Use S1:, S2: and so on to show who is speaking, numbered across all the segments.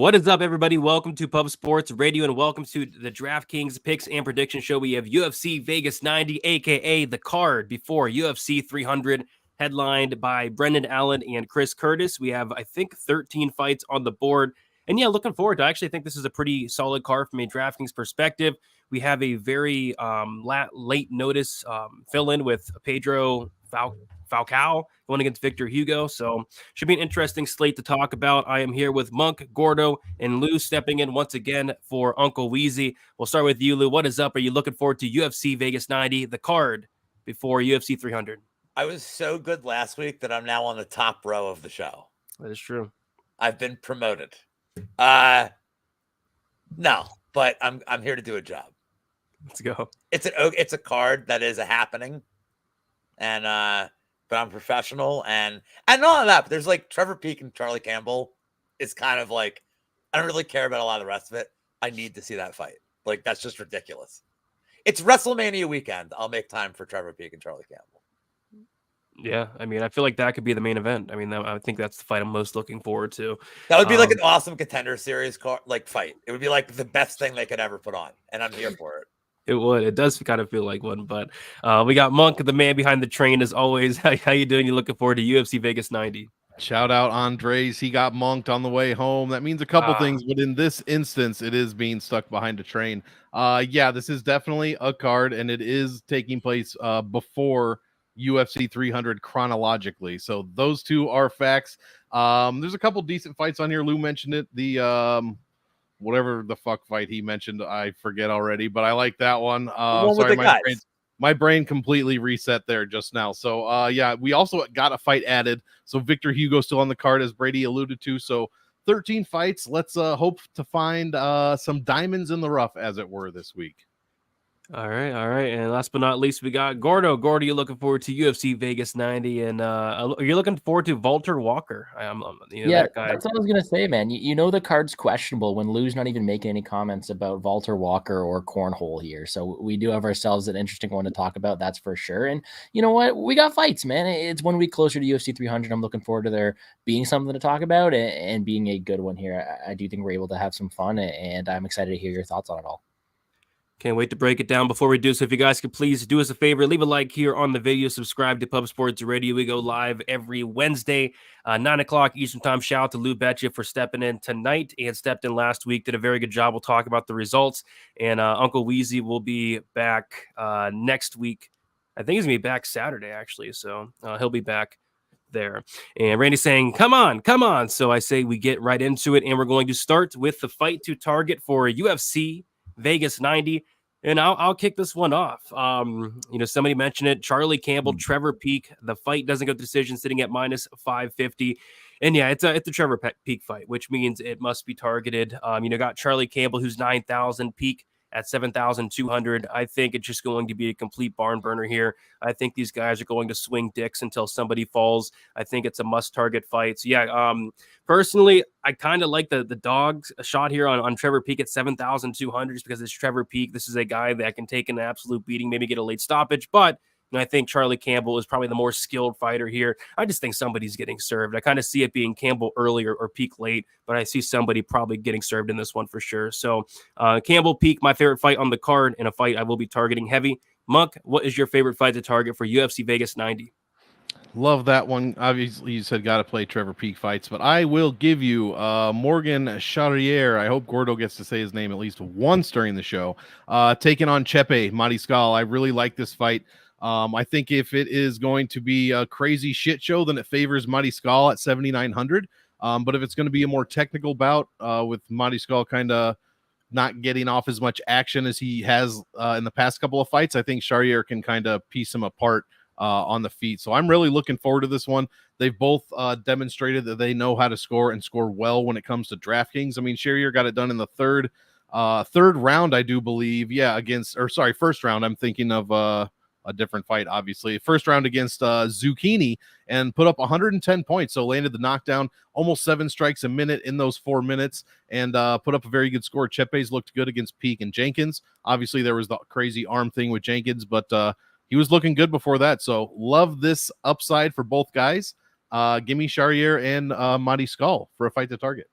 S1: What is up, everybody? Welcome to Pub Sports Radio and welcome to the Draftkings Picks and Prediction Show. We have UFC Vegas 90, aka the card before UFC 300, headlined by Brendan Allen and Chris Curtis. We have, I think, 13 fights on the board. And yeah, looking forward to. I actually think this is a pretty solid card from a DraftKings perspective. We have a very late notice fill-in with Pedro Falcao going against Victor Hugo. So should be an interesting slate to talk about. I am here with Monk, Gordo, and Lou stepping in once again for Uncle Weezy. We'll start with you, Lou. What is up? Are you looking forward to UFC Vegas 90, the card before UFC 300?
S2: I was so good last week that I'm now on the top row of the show.
S1: That is true.
S2: I've been promoted. No, but I'm here to do a job.
S1: Let's go.
S2: It's a card that is a happening, and but I'm professional and not that. But there's like Trevor Peek and Charlie Campbell. It's kind of like I don't really care about a lot of the rest of it. I need to see that fight. Like that's just ridiculous. It's WrestleMania weekend. I'll make time for Trevor Peek and Charlie Campbell.
S1: Yeah, I mean, I feel like that could be the main event. I mean, I think that's the fight I'm most looking forward to.
S2: That would be like an awesome Contender Series fight. It would be like the best thing they could ever put on, and I'm here for it.
S1: It would. It does kind of feel like one, but we got Monk, the man behind the train, as always. How you doing? You looking forward to UFC Vegas 90?
S3: Shout out Andres. He got monked on the way home. That means a couple things, but in this instance, it is being stuck behind a train. Yeah, this is definitely a card, and it is taking place before UFC 300 chronologically. So those two are facts. There's a couple decent fights on here. Lou mentioned it. The whatever the fuck fight he mentioned, I forget already, but I like that one. Sorry, my brain completely reset there just now. So yeah, we also got a fight added. So Victor Hugo still on the card, as Brady alluded to. So 13 fights. Let's hope to find some diamonds in the rough, as it were, this week.
S1: All right. And last but not least, we got Gordo. Gordo, you're looking forward to UFC Vegas 90, and you're looking forward to Valter Walker.
S4: That guy. That's what I was going to say, man. You know the card's questionable when Lou's not even making any comments about Valter Walker or Cornhole here. So we do have ourselves an interesting one to talk about, that's for sure. And you know what? We got fights, man. It's 1 week closer to UFC 300. I'm looking forward to there being something to talk about and being a good one here. I do think we're able to have some fun, and I'm excited to hear your thoughts on it all.
S1: Can't wait to break it down. Before we do so, if you guys could please do us a favor, leave a like here on the video, subscribe to Pub Sports Radio. We go live every Wednesday, 9 o'clock Eastern Time. Shout out to Lou Betya for stepping in tonight and stepped in last week. Did a very good job. We'll talk about the results. And Uncle Weezy will be back next week. I think he's going to be back Saturday, actually. So he'll be back there. And Randy's saying, come on. So I say we get right into it. And we're going to start with the fight to target for UFC Vegas 90, and I'll kick this one off. Somebody mentioned it. Charlie Campbell, Trevor Peek. The fight doesn't go to decision, sitting at minus 550. And yeah, it's a Trevor Peek fight, which means it must be targeted. Got Charlie Campbell, who's 9,000, Peek at 7,200. I think it's just going to be a complete barn burner here. I think these guys are going to swing dicks until somebody falls. I think it's a must-target fight. So yeah, personally, I kind of like the dog shot here on Trevor Peek at 7,200 just because it's Trevor Peek. This is a guy that can take an absolute beating, maybe get a late stoppage, but I think Charlie Campbell is probably the more skilled fighter here. I just think somebody's getting served. I kind of see it being Campbell early or Peek late, but I see somebody probably getting served in this one for sure. So Campbell, Peek, my favorite fight on the card, and a fight I will be targeting heavy. Monk, what is your favorite fight to target for UFC Vegas 90?
S3: Love that one. Obviously, you said got to play Trevor Peek fights, but I will give you Morgan Charrière. I hope Gordo gets to say his name at least once during the show. Taking on Chepe Mariscal. I really like this fight. I think if it is going to be a crazy shit show, then it favors Mariscal at 7,900. But if it's going to be a more technical bout with Mariscal kind of not getting off as much action as he has in the past couple of fights, I think Charrière can kind of piece him apart on the feet. So I'm really looking forward to this one. They've both demonstrated that they know how to score and score well when it comes to DraftKings. I mean, Charrière got it done in the third round, I do believe. Yeah, first round. I'm thinking of a different fight, obviously. First round against Zucchini and put up 110 points. So landed the knockdown, almost 7 strikes a minute in those 4 minutes, and put up a very good score. Chepe's looked good against Peek and Jenkins. Obviously, there was the crazy arm thing with Jenkins, but he was looking good before that. So love this upside for both guys. Give me Charrière and Mariscal for a fight to target.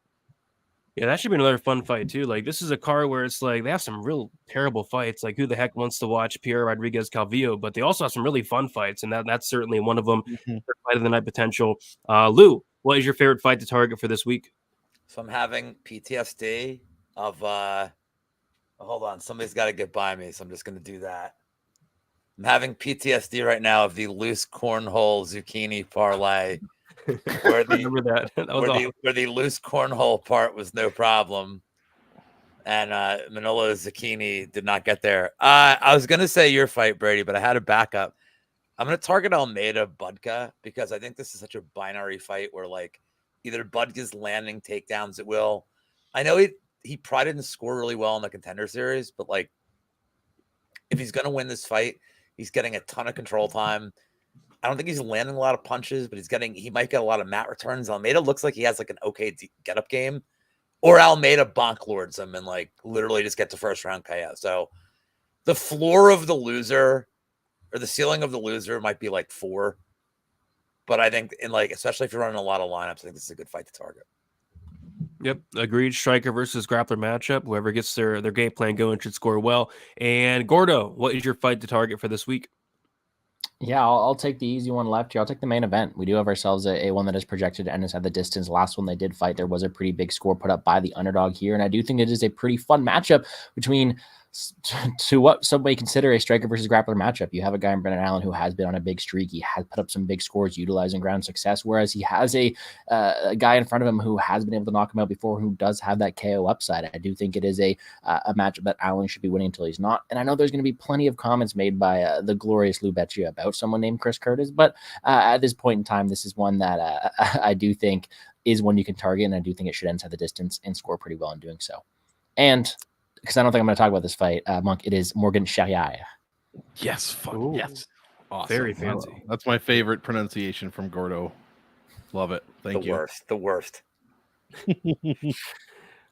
S1: Yeah, that should be another fun fight too. Like this is a card where it's like they have some real terrible fights. Like who the heck wants to watch Pierre Rodriguez Calvillo? But they also have some really fun fights, and that's certainly one of them. Fight of the night potential. Lou, what is your favorite fight to target for this week?
S2: So I'm having PTSD of hold on, somebody's got to get by me, so I'm just gonna do that. I'm having PTSD right now of the loose cornhole zucchini parlay. Where the loose cornhole part was no problem, and Manolo Zucchini did not get there. I was gonna say your fight, Brady, but I had a backup. I'm gonna target Almeida Budka because I think this is such a binary fight where like either Budka's landing takedowns at will. I know he probably didn't score really well in the Contender Series, but like if he's gonna win this fight, he's getting a ton of control time. I don't think he's landing a lot of punches, but he might get a lot of mat returns. Almeida looks like he has like an okay get up game, or Almeida bonk lords him and like literally just gets a first round KO. So the floor of the loser or the ceiling of the loser might be like 4. But I think especially if you're running a lot of lineups, I think this is a good fight to target.
S1: Yep, agreed. Striker versus grappler matchup. Whoever gets their game plan going should score well. And Gordo, what is your fight to target for this week?
S4: Yeah, I'll take the easy one left here. I'll take the main event. We do have ourselves a one that is projected to end inside the distance. Last one they did fight, there was a pretty big score put up by the underdog here. And I do think it is a pretty fun matchup between to what some may consider a striker versus grappler matchup. You have a guy in Brendan Allen who has been on a big streak. He has put up some big scores utilizing ground success, whereas he has a guy in front of him who has been able to knock him out before, who does have that KO upside. I do think it is a matchup that Allen should be winning until he's not. And I know there's going to be plenty of comments made by the glorious Lou Betya about someone named Chris Curtis, but at this point in time, this is one that I do think is one you can target, and I do think it should end inside the distance and score pretty well in doing so. And because I don't think I'm going to talk about this fight, Monk, it is Morgan Charrière.
S3: Yes. Yes. Awesome.
S1: Very fancy.
S3: That's my favorite pronunciation from Gordo. Love it. Thank you.
S2: The worst.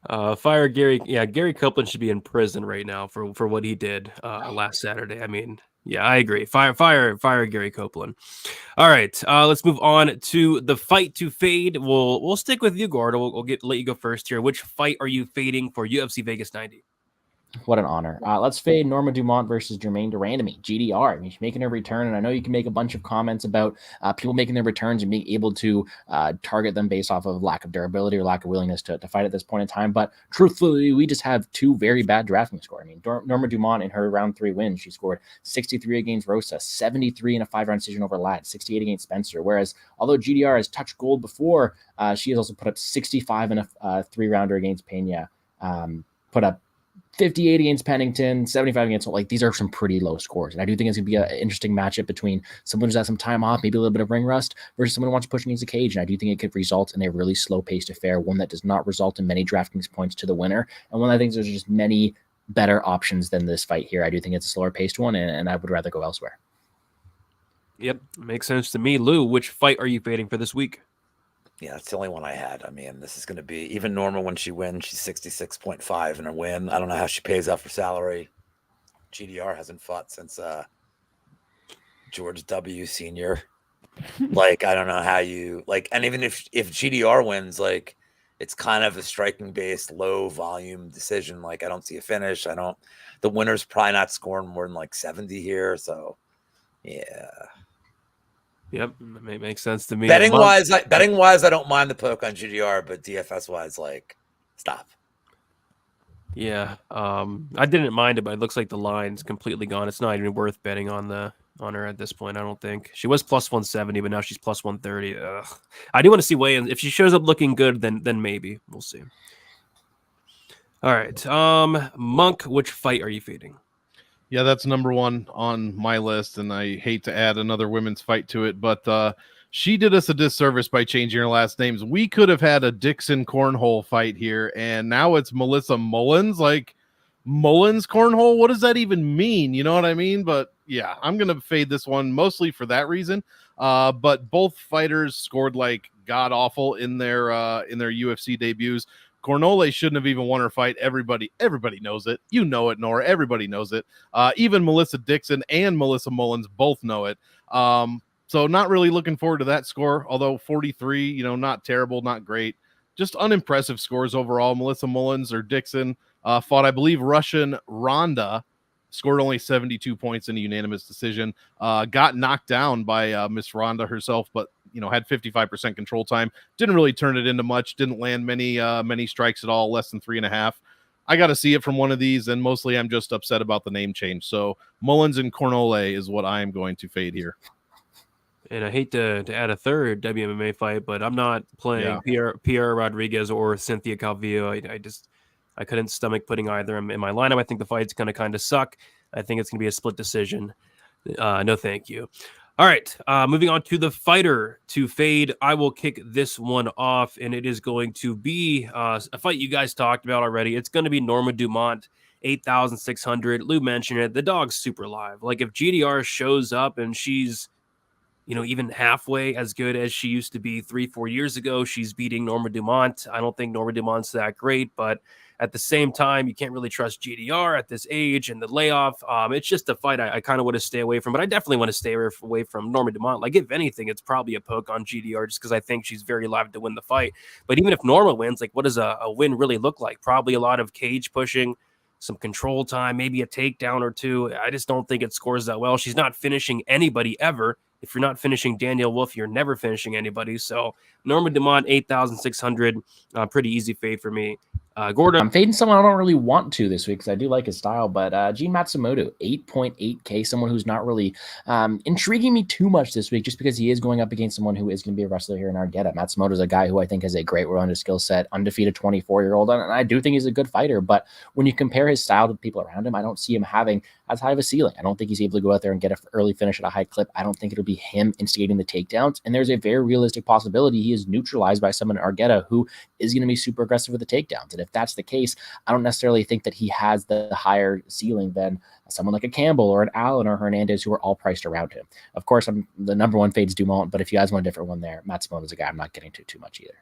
S1: Fire Gary. Yeah, Gary Copeland should be in prison right now for what he did last Saturday. I mean, yeah, I agree. Fire Gary Copeland. All right, let's move on to the fight to fade. We'll stick with you, Gordo. We'll let you go first here. Which fight are you fading for UFC Vegas 90?
S4: What an honor. Let's fade Norma Dumont versus Germaine de Randamie, GDR. I mean, she's making her return, and I know you can make a bunch of comments about people making their returns and being able to target them based off of lack of durability or lack of willingness to fight at this point in time. But truthfully, we just have 2 very bad drafting scores. I mean, Norma Dumont in her round 3 win, she scored 63 against Rosa, 73 in a 5-round decision over Ladd, 68 against Spencer. Whereas, although GDR has touched gold before, she has also put up 65 in a 3-rounder against Pena, put up 58 against Pennington, 75 against, like, these are some pretty low scores. And I do think it's going to be an interesting matchup between someone who's had some time off, maybe a little bit of ring rust, versus someone who wants to push against the cage. And I do think it could result in a really slow-paced affair, one that does not result in many DraftKings points to the winner. And one I think there's just many better options than this fight here. I do think it's a slower-paced one, and I would rather go elsewhere.
S1: Yep, makes sense to me. Lou, which fight are you fading for this week?
S2: Yeah, that's the only one I had. I mean, this is going to be even Norma when she wins. She's 66.5 in a win. I don't know how she pays out for salary. GDR hasn't fought since George W. Sr. Like, I don't know how you like. And even if GDR wins, like, it's kind of a striking based, low volume decision. Like, I don't see a finish. The winner's probably not scoring more than like 70 here. So, yeah.
S1: Yep, it makes sense to me.
S2: Betting wise, I don't mind the poke on GDR, but DFS wise, like, stop.
S1: Yeah, I didn't mind it, but it looks like the line's completely gone. It's not even worth betting on her at this point. I don't think she was plus 170, but now she's plus 130. Ugh. I do want to see weigh-ins. If she shows up looking good, then maybe we'll see. All right, Monk, which fight are you fading?
S3: Yeah, that's number 1 on my list, and I hate to add another women's fight to it, but she did us a disservice by changing her last names. We could have had a Dixon cornhole fight here, and now it's Melissa Mullins. Like, Mullins cornhole? What does that even mean? You know what I mean? But yeah, I'm going to fade this one mostly for that reason. But both fighters scored like god-awful in their UFC debuts. Cornole shouldn't have even won her fight. Everybody knows it. You know it, Nora. Everybody knows it. Even Melissa Dixon and Melissa Mullins both know it. So not really looking forward to that score, although 43, not terrible, not great. just unimpressive scores overall. Melissa Mullins or Dixon fought, I believe, Russian Ronda, scored only 72 points in a unanimous decision, got knocked down by Miss Ronda herself, but had 55% control time. Didn't really turn it into much. Didn't land many strikes at all, less than 3.5. I got to see it from one of these, and mostly I'm just upset about the name change. So Mullins and Cornole is what I am going to fade here.
S1: And I hate to add a third WMMA fight, but I'm not playing Pierre Rodriguez or Cynthia Calvillo. I couldn't stomach putting either in my lineup. I think the fight's going to kind of suck. I think it's going to be a split decision. No, thank you. All right, moving on to the fighter to fade. I will kick this one off, and it is going to be a fight you guys talked about already. It's going to be Norma Dumont, 8,600. Lou mentioned it. The dog's super live. Like, if GDR shows up and she's, even halfway as good as she used to be 3-4 years ago, she's beating Norma Dumont. I don't think Norma Dumont's that great, but at the same time, you can't really trust GDR at this age and the layoff. It's just a fight I kind of want to stay away from, but I definitely want to stay away from Norma Dumont. Like, if anything, it's probably a poke on GDR just because I think she's very live to win the fight. But even if Norma wins, like, what does a win really look like? Probably a lot of cage pushing, some control time, maybe a takedown or two. I just don't think it scores that well. She's not finishing anybody ever. If you're not finishing Danielle Wolf, you're never finishing anybody. So Norma Dumont, 8,600, pretty easy fade for me. Gordo.
S4: I'm fading someone I don't really want to this week because I do like his style, but Gene Matsumoto, 8.8K, someone who's not really intriguing me too much this week just because he is going up against someone who is going to be a wrestler here in Argueta. Matsumoto is a guy who I think has a great rounded skill set, undefeated 24-year-old, and I do think he's a good fighter, but when you compare his style to the people around him, I don't see him having as high of a ceiling. I don't think he's able to go out there and get an early finish at a high clip. I don't think it'll be him instigating the takedowns, and there's a very realistic possibility he is neutralized by someone in Argueta who is going to be super aggressive with the takedowns, and if that's the case, I don't necessarily think that he has the higher ceiling than someone like a Campbell or an Allen or Hernandez who are all priced around him. Of course, the number one fade's Dumont, but if you guys want a different one there, Matsumoto's a guy I'm not getting to too much either.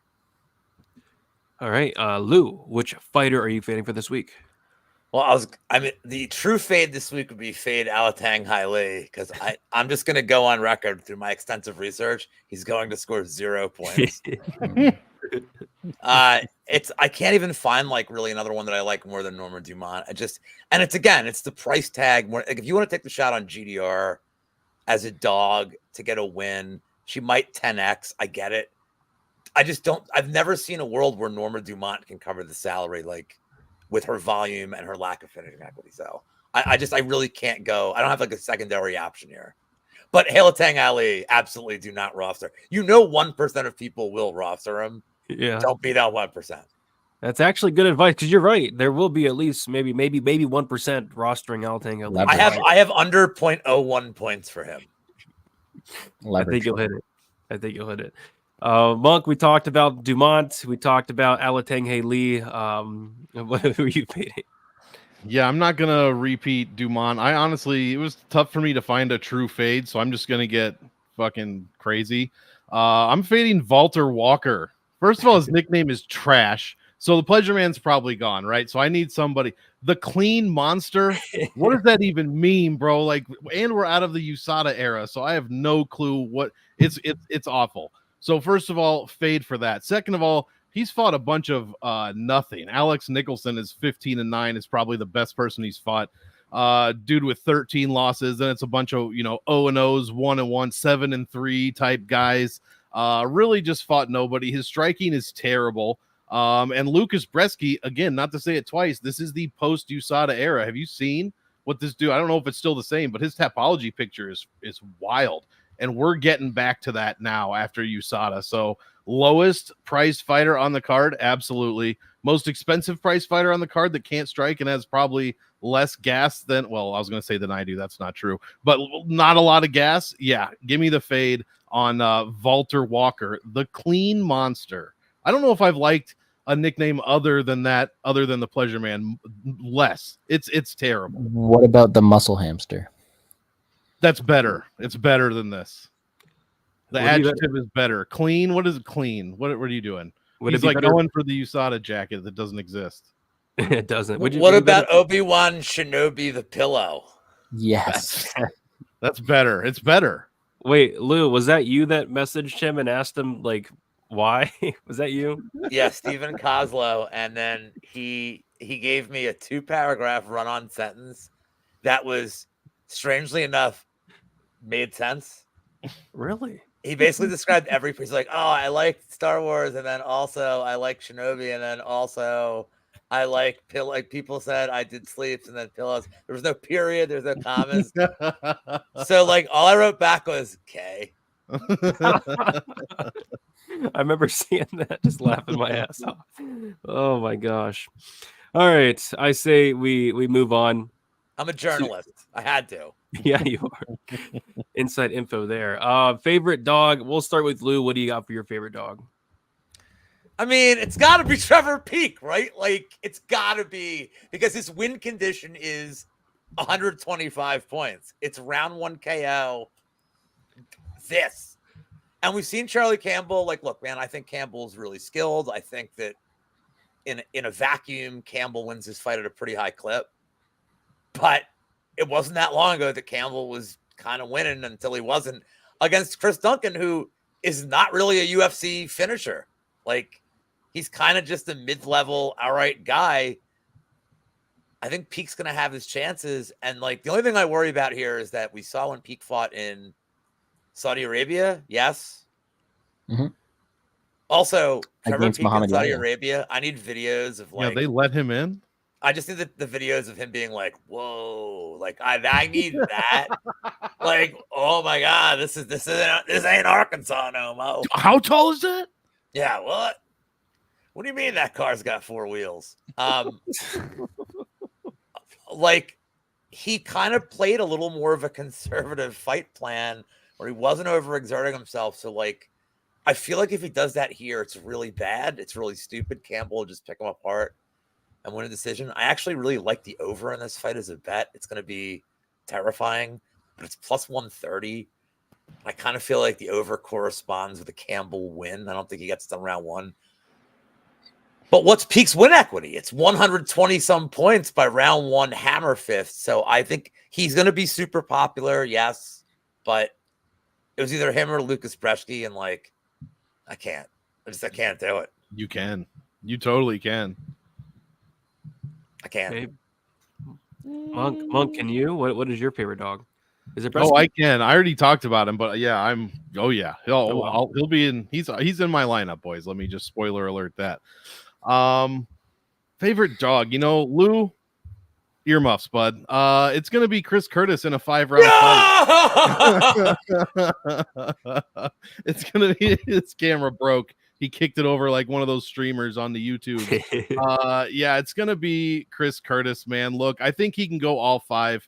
S1: All right, Lou, which fighter are you fading for this week?
S2: Well, the true fade this week would be fade Alateng Heili, because I'm just going to go on record through my extensive research. He's going to score 0 points. I can't even find like really another one that I like more than Norma Dumont. It's the price tag more. Like, if you want to take the shot on GDR as a dog to get a win, she might 10x. I get it. I've never seen a world where Norma Dumont can cover the salary like with her volume and her lack of finishing equity. So I really can't go. I don't have like a secondary option here. But Alateng Ali, absolutely do not roster. 1% of people will roster him.
S1: Yeah.
S2: Don't beat out 1%.
S1: That's actually good advice because you're right. There will be at least maybe 1% rostering Alateng Ali.
S2: I have under 0.01 points for him.
S1: I think you'll hit it. Monk, we talked about Dumont. We talked about Alateng Heili. What were you fading?
S3: Yeah, I'm not going to repeat Dumont. It was tough for me to find a true fade, so I'm just going to get fucking crazy. I'm fading Valter Walker. First of all, his nickname is Trash, so the Pleasure Man's probably gone, right? So I need somebody. The Clean Monster? What does that even mean, bro? Like, and we're out of the USADA era, so I have no clue what it's awful. So first of all, fade for that. Second of all, he's fought a bunch of nothing. Alex Nicholson is 15-9, is probably the best person he's fought. Dude with 13 losses, and it's a bunch of 0-0s, 1-1, 7-3 type guys. Really just fought nobody. His striking is terrible. And Łucasz Brzeski, again, not to say it twice, this is the post USADA era. Have you seen what this dude? I don't know if it's still the same, but his Tapology picture is wild. And we're getting back to that now after USADA. So lowest priced fighter on the card, absolutely. Most expensive price fighter on the card that can't strike and has probably less gas than, well, I was going to say than I do. That's not true. But not a lot of gas. Yeah, give me the fade on Valter Walker, the Clean Monster. I don't know if I've liked a nickname other than the Pleasure Man less. It's terrible.
S4: What about the Muscle Hamster?
S3: That's better. It's better than this. The adjective is better. Clean. What is clean? What are you doing? He's like going for the USADA jacket that doesn't exist.
S1: It doesn't.
S2: What about Obi-Wan Shinobi the Pillow?
S4: Yes.
S3: That's better. It's better.
S1: Wait, Lou, was that you that messaged him and asked him like Why? Was that you?
S2: Yeah, Stephen Kozlow. And then he gave me a 2-paragraph run-on sentence that was, strangely enough, made sense.
S1: Really?
S2: He basically described every piece. Like, oh, I like Star Wars, and then also I like Shinobi, and then also I like like people said I did sleeps and then pillows. There was no period, there's no commas. So like all I wrote back was okay.
S1: I remember seeing that, just laughing my ass off. Oh my gosh. All right. I say we move on.
S2: I'm a journalist. I had to.
S1: Yeah, you are. Inside info there. Favorite dog. We'll start with Lou. What do you got for your favorite dog?
S2: I mean, it's got to be Trevor Peak, right? Like, it's got to be, because his win condition is 125 points. It's round 1 KO. This. And we've seen Charlie Campbell. Like, look, man, I think Campbell's really skilled. I think that in a vacuum, Campbell wins this fight at a pretty high clip. But it wasn't that long ago that Campbell was kind of winning until he wasn't, against Chris Duncan, who is not really a UFC finisher. Like, he's kind of just a mid-level, all right guy. I think Peak's going to have his chances. And, like, the only thing I worry about here is that we saw when Peak fought in Saudi Arabia. Yes.
S4: Mm-hmm.
S2: Also, Trevor Peak in Saudi
S4: Ali.
S2: Arabia, I need videos of, like...
S3: Yeah, they let him in?
S2: I just need the videos of him being like, whoa, like, I need that. Like, oh, my God, this ain't Arkansas no more.
S3: How tall is that?
S2: Yeah, what? What do you mean that car's got 4 wheels? Like, he kind of played a little more of a conservative fight plan where he wasn't overexerting himself. So, like, I feel like if he does that here, it's really bad. It's really stupid. Campbell will just pick him apart and win a decision. I actually really like the over in this fight as a bet. It's going to be terrifying, but it's plus 130. I kind of feel like the over corresponds with a Campbell win. I don't think he gets done round 1. But what's Peak's win equity? It's 120 some points by round 1 hammer fifth. So I think he's going to be super popular. Yes. But it was either him or Lucas Brzeski. And like, I can't do it.
S3: You can. You totally can.
S2: I can't.
S1: Okay. Monk, can you? What is your favorite dog? Is it Brzeski?
S3: Oh, I can. I already talked about him, but yeah, yeah.
S1: Wow.
S3: He'll be in. He's in my lineup, boys. Let me just spoiler alert that. Favorite dog, Lou, earmuffs, bud. It's gonna be Chris Curtis in a 5-round fight. It's gonna be, his camera broke. He kicked it over like one of those streamers on the YouTube. Yeah, it's gonna be Chris Curtis, man. Look, I think he can go all 25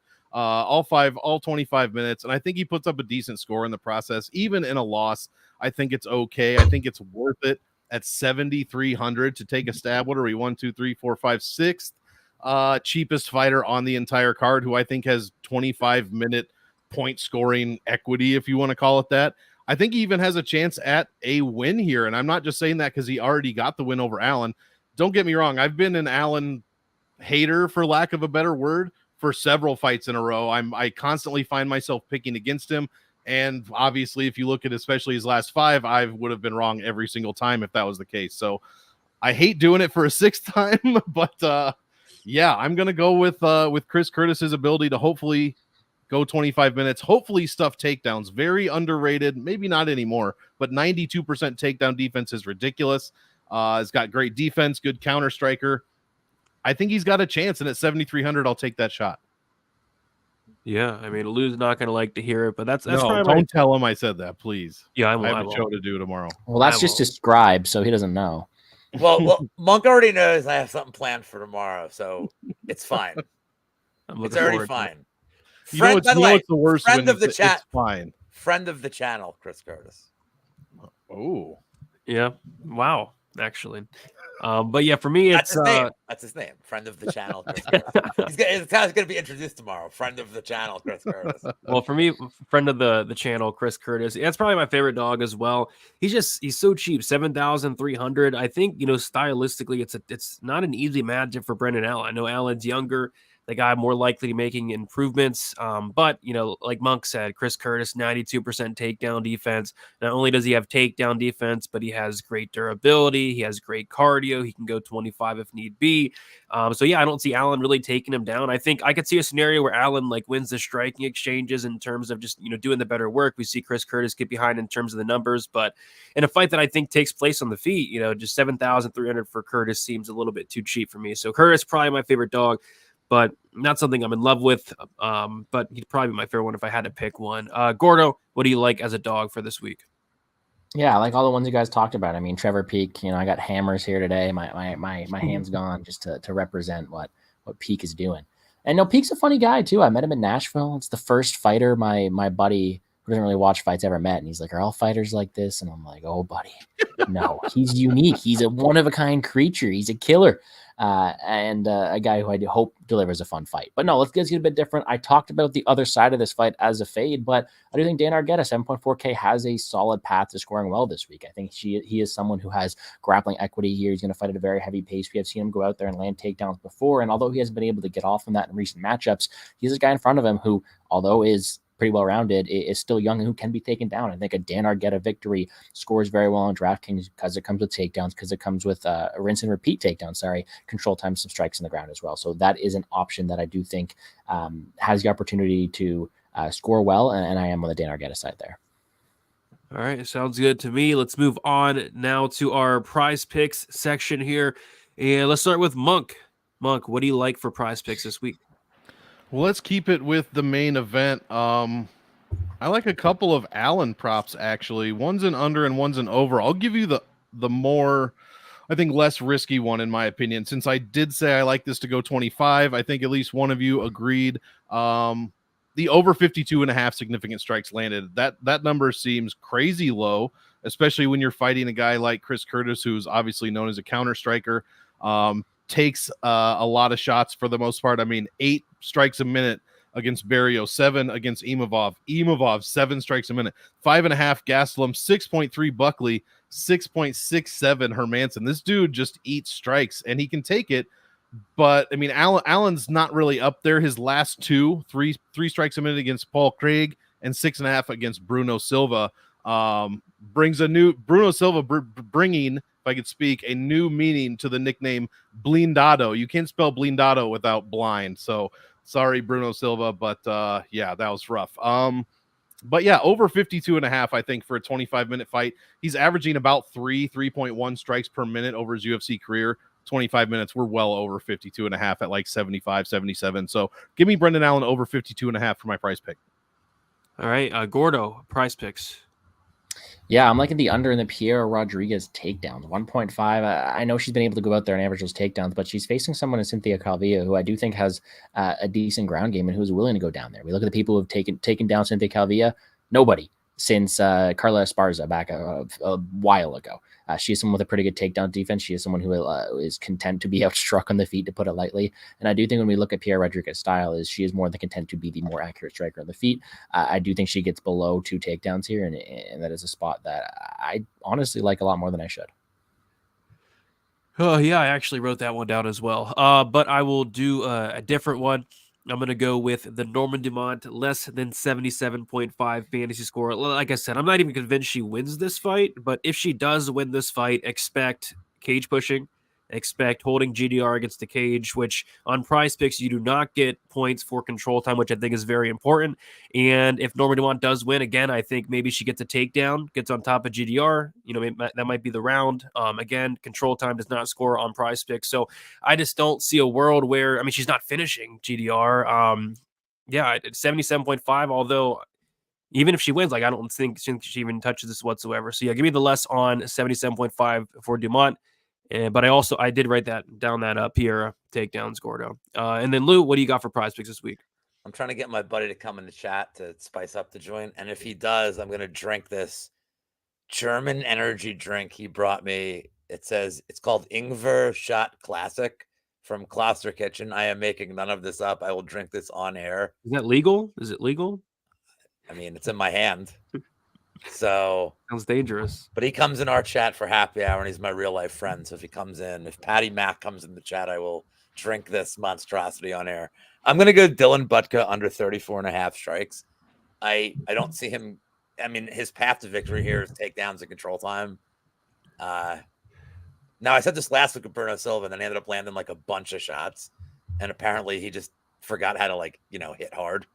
S3: minutes, and I think he puts up a decent score in the process. Even in a loss, I think it's okay. I think it's worth it at 7,300 to take a stab. What are we? 1, 2, 3, 4, 5, 6th cheapest fighter on the entire card, who I think has 25-minute point scoring equity, if you want to call it that. I think he even has a chance at a win here, and I'm not just saying that because he already got the win over Allen. Don't get me wrong. I've been an Allen hater, for lack of a better word, for several fights in a row. I constantly find myself picking against him. And obviously, if you look at especially his last 5, I would have been wrong every single time if that was the case. So I hate doing it for a 6th time, but yeah, I'm going to go with Chris Curtis's ability to hopefully go 25 minutes, hopefully stuff takedowns. Very underrated, maybe not anymore, but 92% takedown defense is ridiculous. He's got great defense, good counter striker. I think he's got a chance, and at 7,300, I'll take that shot.
S1: Yeah, I mean, Lou's not going to like to hear it, but that's
S3: no, don't tell him I said that, please.
S1: Yeah,
S3: I have a show to do tomorrow.
S4: Well, that's just described, so he doesn't know.
S2: Well, Monk already knows I have something planned for tomorrow, so it's fine. It's already fine. Friend, by the way,
S3: the worst?
S2: Friend of the chat.
S3: It's fine.
S2: Friend of the channel, Chris Curtis.
S3: Oh,
S1: yeah. Wow. Actually. But yeah, for me,
S2: that's his name. That's his name. Friend of the channel, Chris Curtis. He's going to be introduced tomorrow. Friend of the channel, Chris Curtis.
S1: Well, for me, friend of the channel, Chris Curtis. That's probably my favorite dog as well. He's so cheap, 7,300. I think stylistically, it's not an easy matchup for Brendan Allen. I know Allen's younger, the guy more likely to making improvements. But, like Monk said, Chris Curtis, 92% takedown defense. Not only does he have takedown defense, but he has great durability. He has great cardio. He can go 25 if need be. So yeah, I don't see Allen really taking him down. I think I could see a scenario where Allen wins the striking exchanges in terms of just, doing the better work. We see Chris Curtis get behind in terms of the numbers, but in a fight that I think takes place on the feet, just 7,300 for Curtis seems a little bit too cheap for me. So Curtis probably my favorite dog, but not something I'm in love with. But he'd probably be my favorite one if I had to pick one. Gordo, what do you like as a dog for this week?
S4: Yeah, I like all the ones you guys talked about. I mean, Trevor Peak, I got hammers here today. My hand's gone just to represent what Peak is doing. And no, Peak's a funny guy too. I met him in Nashville. It's the first fighter my buddy who doesn't really watch fights ever met. And he's like, "Are all fighters like this?" And I'm like, "Oh, buddy, no, he's unique. He's a one-of-a-kind creature. He's a killer." And a guy who I hope delivers a fun fight. But no, let's get a bit different. I talked about the other side of this fight as a fade, but I do think Dan Argueta, 7.4K, has a solid path to scoring well this week. I think he is someone who has grappling equity here. He's going to fight at a very heavy pace. We have seen him go out there and land takedowns before, and although he hasn't been able to get off on that in recent matchups, he's a guy in front of him who, although is pretty well-rounded, is still young and who can be taken down. I think a Dan Argueta victory scores very well on DraftKings because it comes with takedowns, because it comes with a rinse and repeat takedown, control time, some strikes in the ground as well. So that is an option that I do think has the opportunity to score well, and I am on the Dan Argueta side there.
S1: All right, sounds good to me. Let's move on now to our prize picks section here, and let's start with Monk. Monk, what do you like for prize picks this week?
S3: Well, let's keep it with the main event. I like a couple of Allen props, actually. One's an under and one's an over. I'll give you the more, I think, less risky one, in my opinion. Since I did say I like this to go 25, I think at least one of you agreed. The over 52.5 significant strikes landed. That number seems crazy low, especially when you're fighting a guy like Chris Curtis, who's obviously known as a counter striker. Takes a lot of shots for the most part. I mean, 8 strikes a minute against Barrio, 7 against Imavov, 7 strikes a minute, 5.5 Gastelum, 6.3 Buckley, 6.67 Hermanson. This dude just eats strikes and he can take it. But I mean, Allen's not really up there. His last 3 strikes a minute against Paul Craig and 6.5 against Bruno Silva. Brings a new Bruno Silva bringing, if I could speak, a new meaning to the nickname Blindado. You can't spell Blindado without blind. So sorry, Bruno Silva, but yeah, that was rough. But yeah, over 52.5, I think, for a 25-minute fight. He's averaging about 3.1 strikes per minute over his UFC career. 25 minutes, we're well over 52.5 at like 75, 77. So give me Brendan Allen over 52.5 for my price pick.
S1: All right, Gordo, price picks.
S4: Yeah, I'm liking the under in the Piera Rodriguez takedowns, 1.5. I know she's been able to go out there and average those takedowns, but she's facing someone in Cynthia Calvillo, who I do think has a decent ground game and who's willing to go down there. We look at the people who've taken down Cynthia Calvillo, nobody since Carla Esparza back a while ago. She is someone with a pretty good takedown defense. She is someone who is content to be outstruck on the feet, to put it lightly. And I do think when we look at Piera Rodriguez's style, she is more than content to be the more accurate striker on the feet. I do think she gets below 2 takedowns here, and that is a spot that I honestly like a lot more than I should.
S1: Oh, yeah, I actually wrote that one down as well. But I will do a different one. I'm going to go with the Norma Dumont, less than 77.5 fantasy score. Like I said, I'm not even convinced she wins this fight, but if she does win this fight, expect cage pushing, expect holding GDR against the cage, which on prize picks, you do not get points for control time, which I think is very important. And if Norma Dumont does win, again, I think maybe she gets a takedown, gets on top of GDR. That might be the round. Again, control time does not score on prize picks. So I just don't see a world where, she's not finishing GDR. Yeah, 77.5, although even if she wins, I don't think she even touches this whatsoever. So yeah, give me the less on 77.5 for Dumont. But I did write that down, that Piera takedowns, Gordo. And then Lou, what do you got for prize picks this week?
S2: I'm trying to get my buddy to come in the chat to spice up the joint. And if he does, I'm going to drink this German energy drink he brought me. It says it's called Ingwer Shot Classic from Kloster Kitchen. I am making none of this up. I will drink this on air.
S1: Is that legal? Is it legal?
S2: It's in my hand. So
S1: sounds dangerous.
S2: But he comes in our chat for happy hour, and he's my real life friend. So if he comes in, if Patty Mack comes in the chat, I will drink this monstrosity on air. I'm going to go Dylan Butka under 34.5 strikes. I don't see him. I mean, his path to victory here is takedowns and control time. Now, I said this last week with Bruno Silva, and then he ended up landing like a bunch of shots. And apparently he just forgot how to, like, hit hard.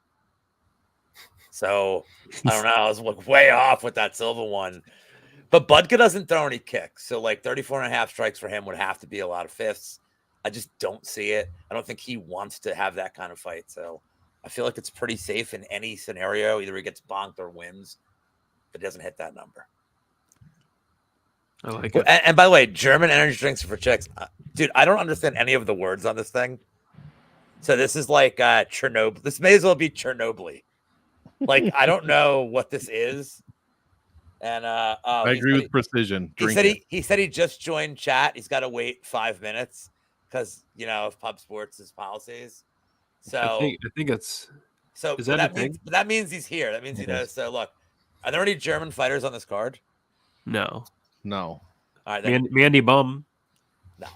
S2: So, I don't know. I was way off with that Silva one. But Budka doesn't throw any kicks. So, like, 34.5 strikes for him would have to be a lot of fifths. I just don't see it. I don't think he wants to have that kind of fight. So, I feel like it's pretty safe in any scenario. Either he gets bonked or wins, but doesn't hit that number.
S1: I like it.
S2: And by the way, German energy drinks for chicks. Dude, I don't understand any of the words on this thing. So this is like Chernobyl. This may as well be Chernobyl. Like, I don't know what this is. And I
S3: agree with precision.
S2: He said he just joined chat. He's got to wait 5 minutes because of Pub Sports' policies. So
S1: I think it's
S2: so
S1: is that a thing?
S2: That means he's here. That means he knows. So look, are there any German fighters on this card?
S1: No.
S3: No.
S2: All right, then,
S1: Mandy Bum.
S2: no.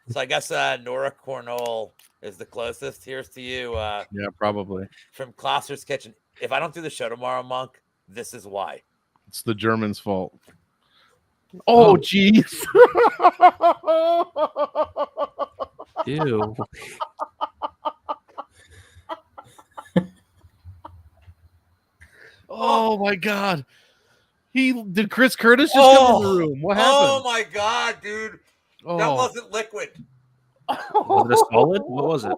S2: So I guess Nora Cornell is the closest. Here's to you.
S3: Yeah, probably.
S2: From Klosser's Kitchen. If I don't do the show tomorrow, Monk, this is why.
S3: It's the Germans' fault. Oh, jeez.
S1: Ew.
S3: Oh my God. Did Chris Curtis just come in the room? What happened?
S2: Oh my God, dude.
S3: Oh.
S2: That wasn't liquid.
S1: Was it a solid? What was it?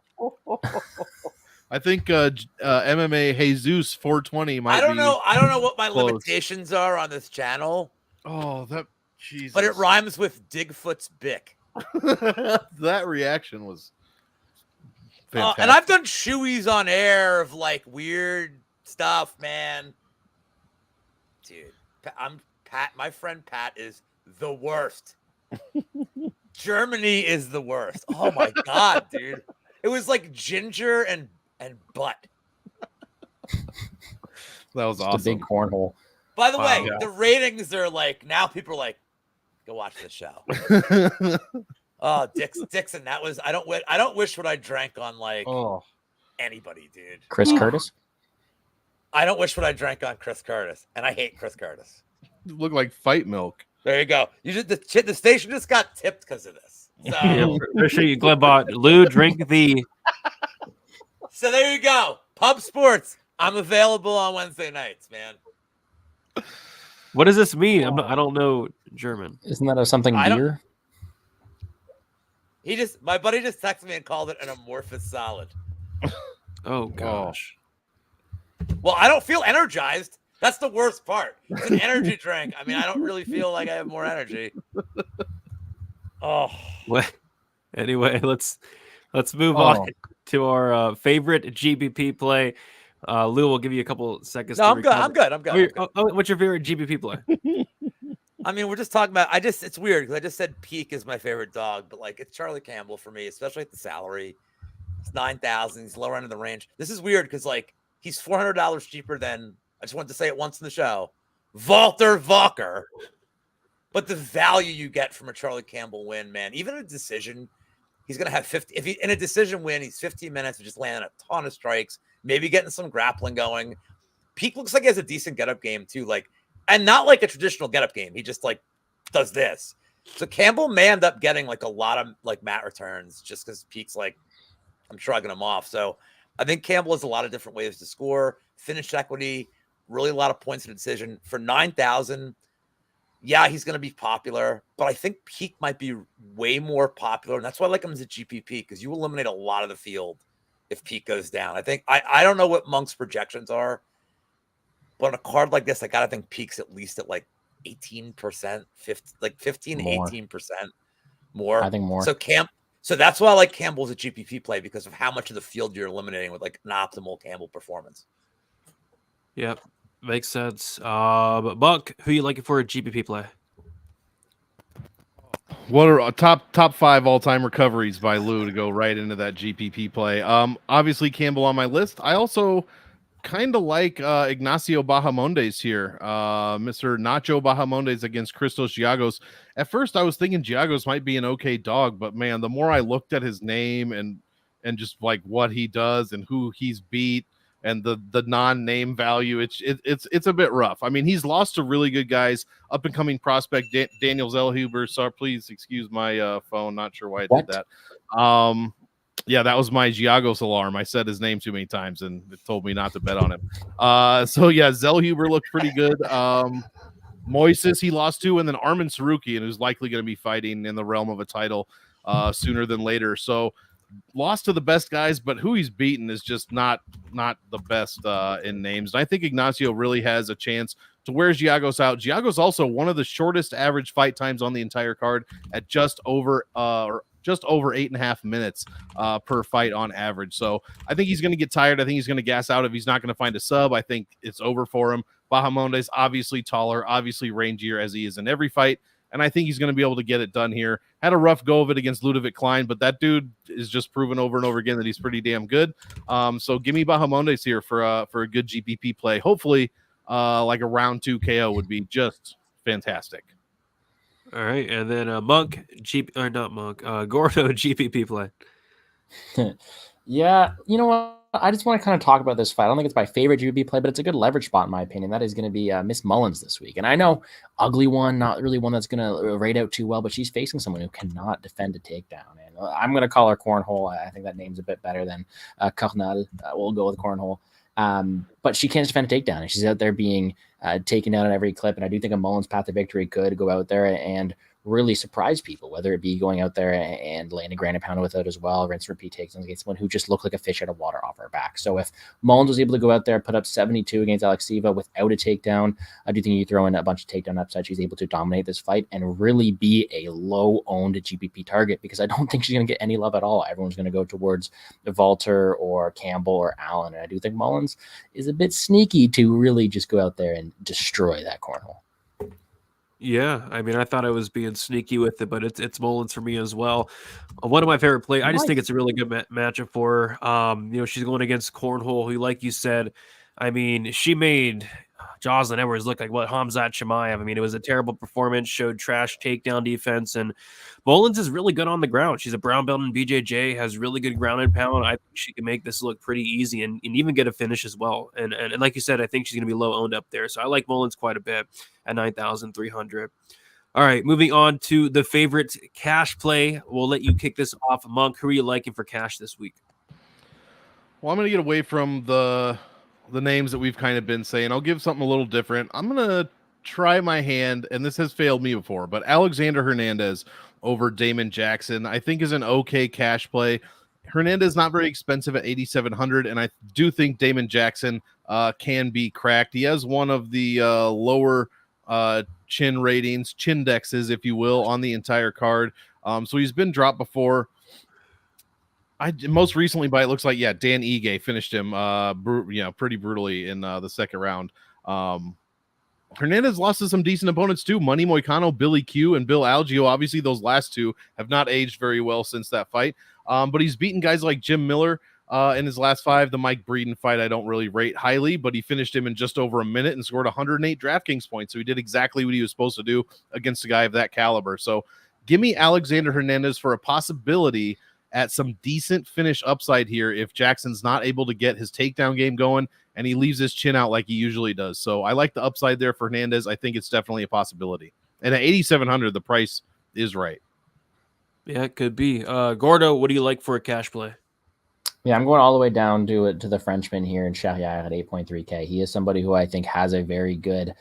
S3: I think MMA Jesus 420 might be.
S2: I don't know what my
S3: close.
S2: limitations are on this channel.
S3: Oh, that Jesus.
S2: But it rhymes with Digfoot's Bick.
S3: That reaction was fantastic.
S2: And I've done shoeies on air of like weird stuff, man. Dude, Pat. My friend Pat is the worst. Germany is the worst. Oh my God, dude. It was like ginger and butt.
S3: That was
S4: Just
S3: awesome.
S4: a big cornhole.
S2: By the way,
S3: yeah.
S2: the ratings are like, now people are like, go watch the show. Oh, Dixon, that was, I don't wish what I drank on like anybody, dude.
S4: Chris Curtis?
S2: I don't wish what I drank on Chris Curtis, and I hate Chris Curtis.
S3: Look like fight milk.
S2: There you go. The station just got tipped because of this. So,
S1: Yeah, appreciate you, Glebot. Lou, drink the.
S2: So there you go. Pub Sports. I'm available on Wednesday nights, man.
S1: What does this mean? I don't know German.
S4: Isn't that something beer?
S2: My buddy just texted me and called it an amorphous solid.
S1: Oh gosh.
S2: Well, I don't feel energized. That's the worst part. It's an energy drink. I mean, I don't really feel like I have more energy. Oh.
S1: Well, anyway, let's move on to our favorite GBP play. Lou will give you a couple seconds.
S2: No, I'm good. I'm good.
S1: What's your favorite GBP play?
S2: I mean, we're just talking about. It's weird because I just said Peak is my favorite dog, but like it's Charlie Campbell for me, especially at the salary. It's 9,000. He's lower end of the range. This is weird because like he's $400 cheaper than. I just wanted to say it once in the show. Valter Walker. But the value you get from a Charlie Campbell win, man, even a decision, he's going to have 50. If he in a decision win, he's 15 minutes of just landing a ton of strikes, maybe getting some grappling going. Peak looks like he has a decent get-up game too, like, and not like a traditional get-up game. He just like does this. So Campbell may end up getting like a lot of like mat returns just because Peak's like, I'm shrugging him off. So I think Campbell has a lot of different ways to score, finish equity, really a lot of points in the decision for 9,000. Yeah, he's going to be popular, but I think Peak might be way more popular. And that's why I like him as a GPP because you eliminate a lot of the field if Peak goes down. I think, I don't know what Monk's projections are, but on a card like this, I got to think Peak's at least at like 18%, 15,
S4: more.
S2: 18% more.
S4: I think more.
S2: So that's why I like Campbell as a GPP play because of how much of the field you're eliminating with like an optimal Campbell performance.
S1: Yep, makes sense. But Buck, who you liking for a GPP play?
S3: What are top 5 all-time recoveries by Lou to go right into that GPP play? Obviously Campbell on my list. I also kind of like Ignacio Bahamondes here. Mr. Nacho Bahamondes against Christos Giagos. At first I was thinking Giagos might be an okay dog, but man, the more I looked at his name and and just like what he does and who he's beat and the non-name value, it's a bit rough. I mean, he's lost to really good guys, up and coming prospect Daniel Zellhuber. So please excuse my phone. Not sure why I did that. Yeah, that was my Giagos alarm. I said his name too many times and it told me not to bet on him. So yeah, Zellhuber looked pretty good. Moises he lost to, and then Arman Sarukian, who's likely going to be fighting in the realm of a title sooner than later. So lost to the best guys, but who he's beaten is just not the best in names. And I think Ignacio really has a chance to wear Giagos out. Giagos also one of the shortest average fight times on the entire card at just over 8.5 minutes per fight on average. So I think he's going to get tired. I think he's going to gas out if he's not going to find a sub. I think it's over for him. Bahamondes obviously taller, obviously rangier as he is in every fight. And I think he's going to be able to get it done here. Had a rough go of it against Ludovic Klein, but that dude is just proven over and over again that he's pretty damn good. So give me Bahamondes here for a good GPP play. Hopefully, like a round 2 KO would be just fantastic.
S1: All right, and then Gordo GPP play.
S4: Yeah, you know what? I just want to kind of talk about this fight. I don't think it's my favorite GPP play, but it's a good leverage spot in my opinion. That is going to be Miss Mullins this week. And I know ugly one, not really one that's going to rate out too well, but she's facing someone who cannot defend a takedown. And I'm going to call her Cornhole. I think that name's a bit better than Carnal. We'll go with Cornhole. But she can't defend a takedown, and she's out there being taken down at every clip. And I do think a Mullins path to victory could go out there and really surprise people, whether it be going out there and laying a grand pound with it as well, rinse and repeat takedowns against someone who just looked like a fish out of water off her back. So if Mullins was able to go out there, put up 72 against Alexieva without a takedown, I do think you throw in a bunch of takedown upside. She's able to dominate this fight and really be a low-owned GPP target, because I don't think she's going to get any love at all. Everyone's going to go towards Valter or Campbell or Allen, and I do think Mullins is a bit sneaky to really just go out there and destroy that cornhole.
S1: Yeah, I mean, I thought I was being sneaky with it, but it's Mullins for me as well. One of my favorite plays. I just think it's a really good matchup for her. She's going against Cornhole, who, like you said, I mean, she made Jocelyn Edwards look like what Hamzat Chimaev. I mean, it was a terrible performance, showed trash takedown defense, and Mullins is really good on the ground. She's a brown belt in BJJ, has really good ground and pound. I think she can make this look pretty easy and even get a finish as well. And like you said, I think she's going to be low owned up there. So I like Mullins quite a bit at 9,300. All right, moving on to the favorite cash play. We'll let you kick this off. Monk, who are you liking for cash this week?
S3: Well, I'm going to get away from the names that we've kind of been saying. I'll give something a little different. I'm going to try my hand, and this has failed me before, but Alexander Hernandez over Damon Jackson, I think is an okay cash play. Hernandez not very expensive at 8,700, and I do think Damon Jackson can be cracked. He has one of the lower chin ratings, chindexes, if you will, on the entire card. So he's been dropped before. Most recently, by it looks like, Dan Ige finished him pretty brutally in the second round. Hernandez lost to some decent opponents too. Money Moicano, Billy Q, and Bill Algeo. Obviously, those last two have not aged very well since that fight. But he's beaten guys like Jim Miller in his last 5. The Mike Breeden fight I don't really rate highly, but he finished him in just over a minute and scored 108 DraftKings points. So he did exactly what he was supposed to do against a guy of that caliber. So give me Alexander Hernandez for a possibility at some decent finish upside here if Jackson's not able to get his takedown game going and he leaves his chin out like he usually does. So I like the upside there for Hernandez. I think it's definitely a possibility. And at 8,700, the price is right.
S1: Yeah, it could be. Gordo, what do you like for a cash play?
S4: Yeah, I'm going all the way down to the Frenchman here in Charrière at 8.3K. He is somebody who I think has a very good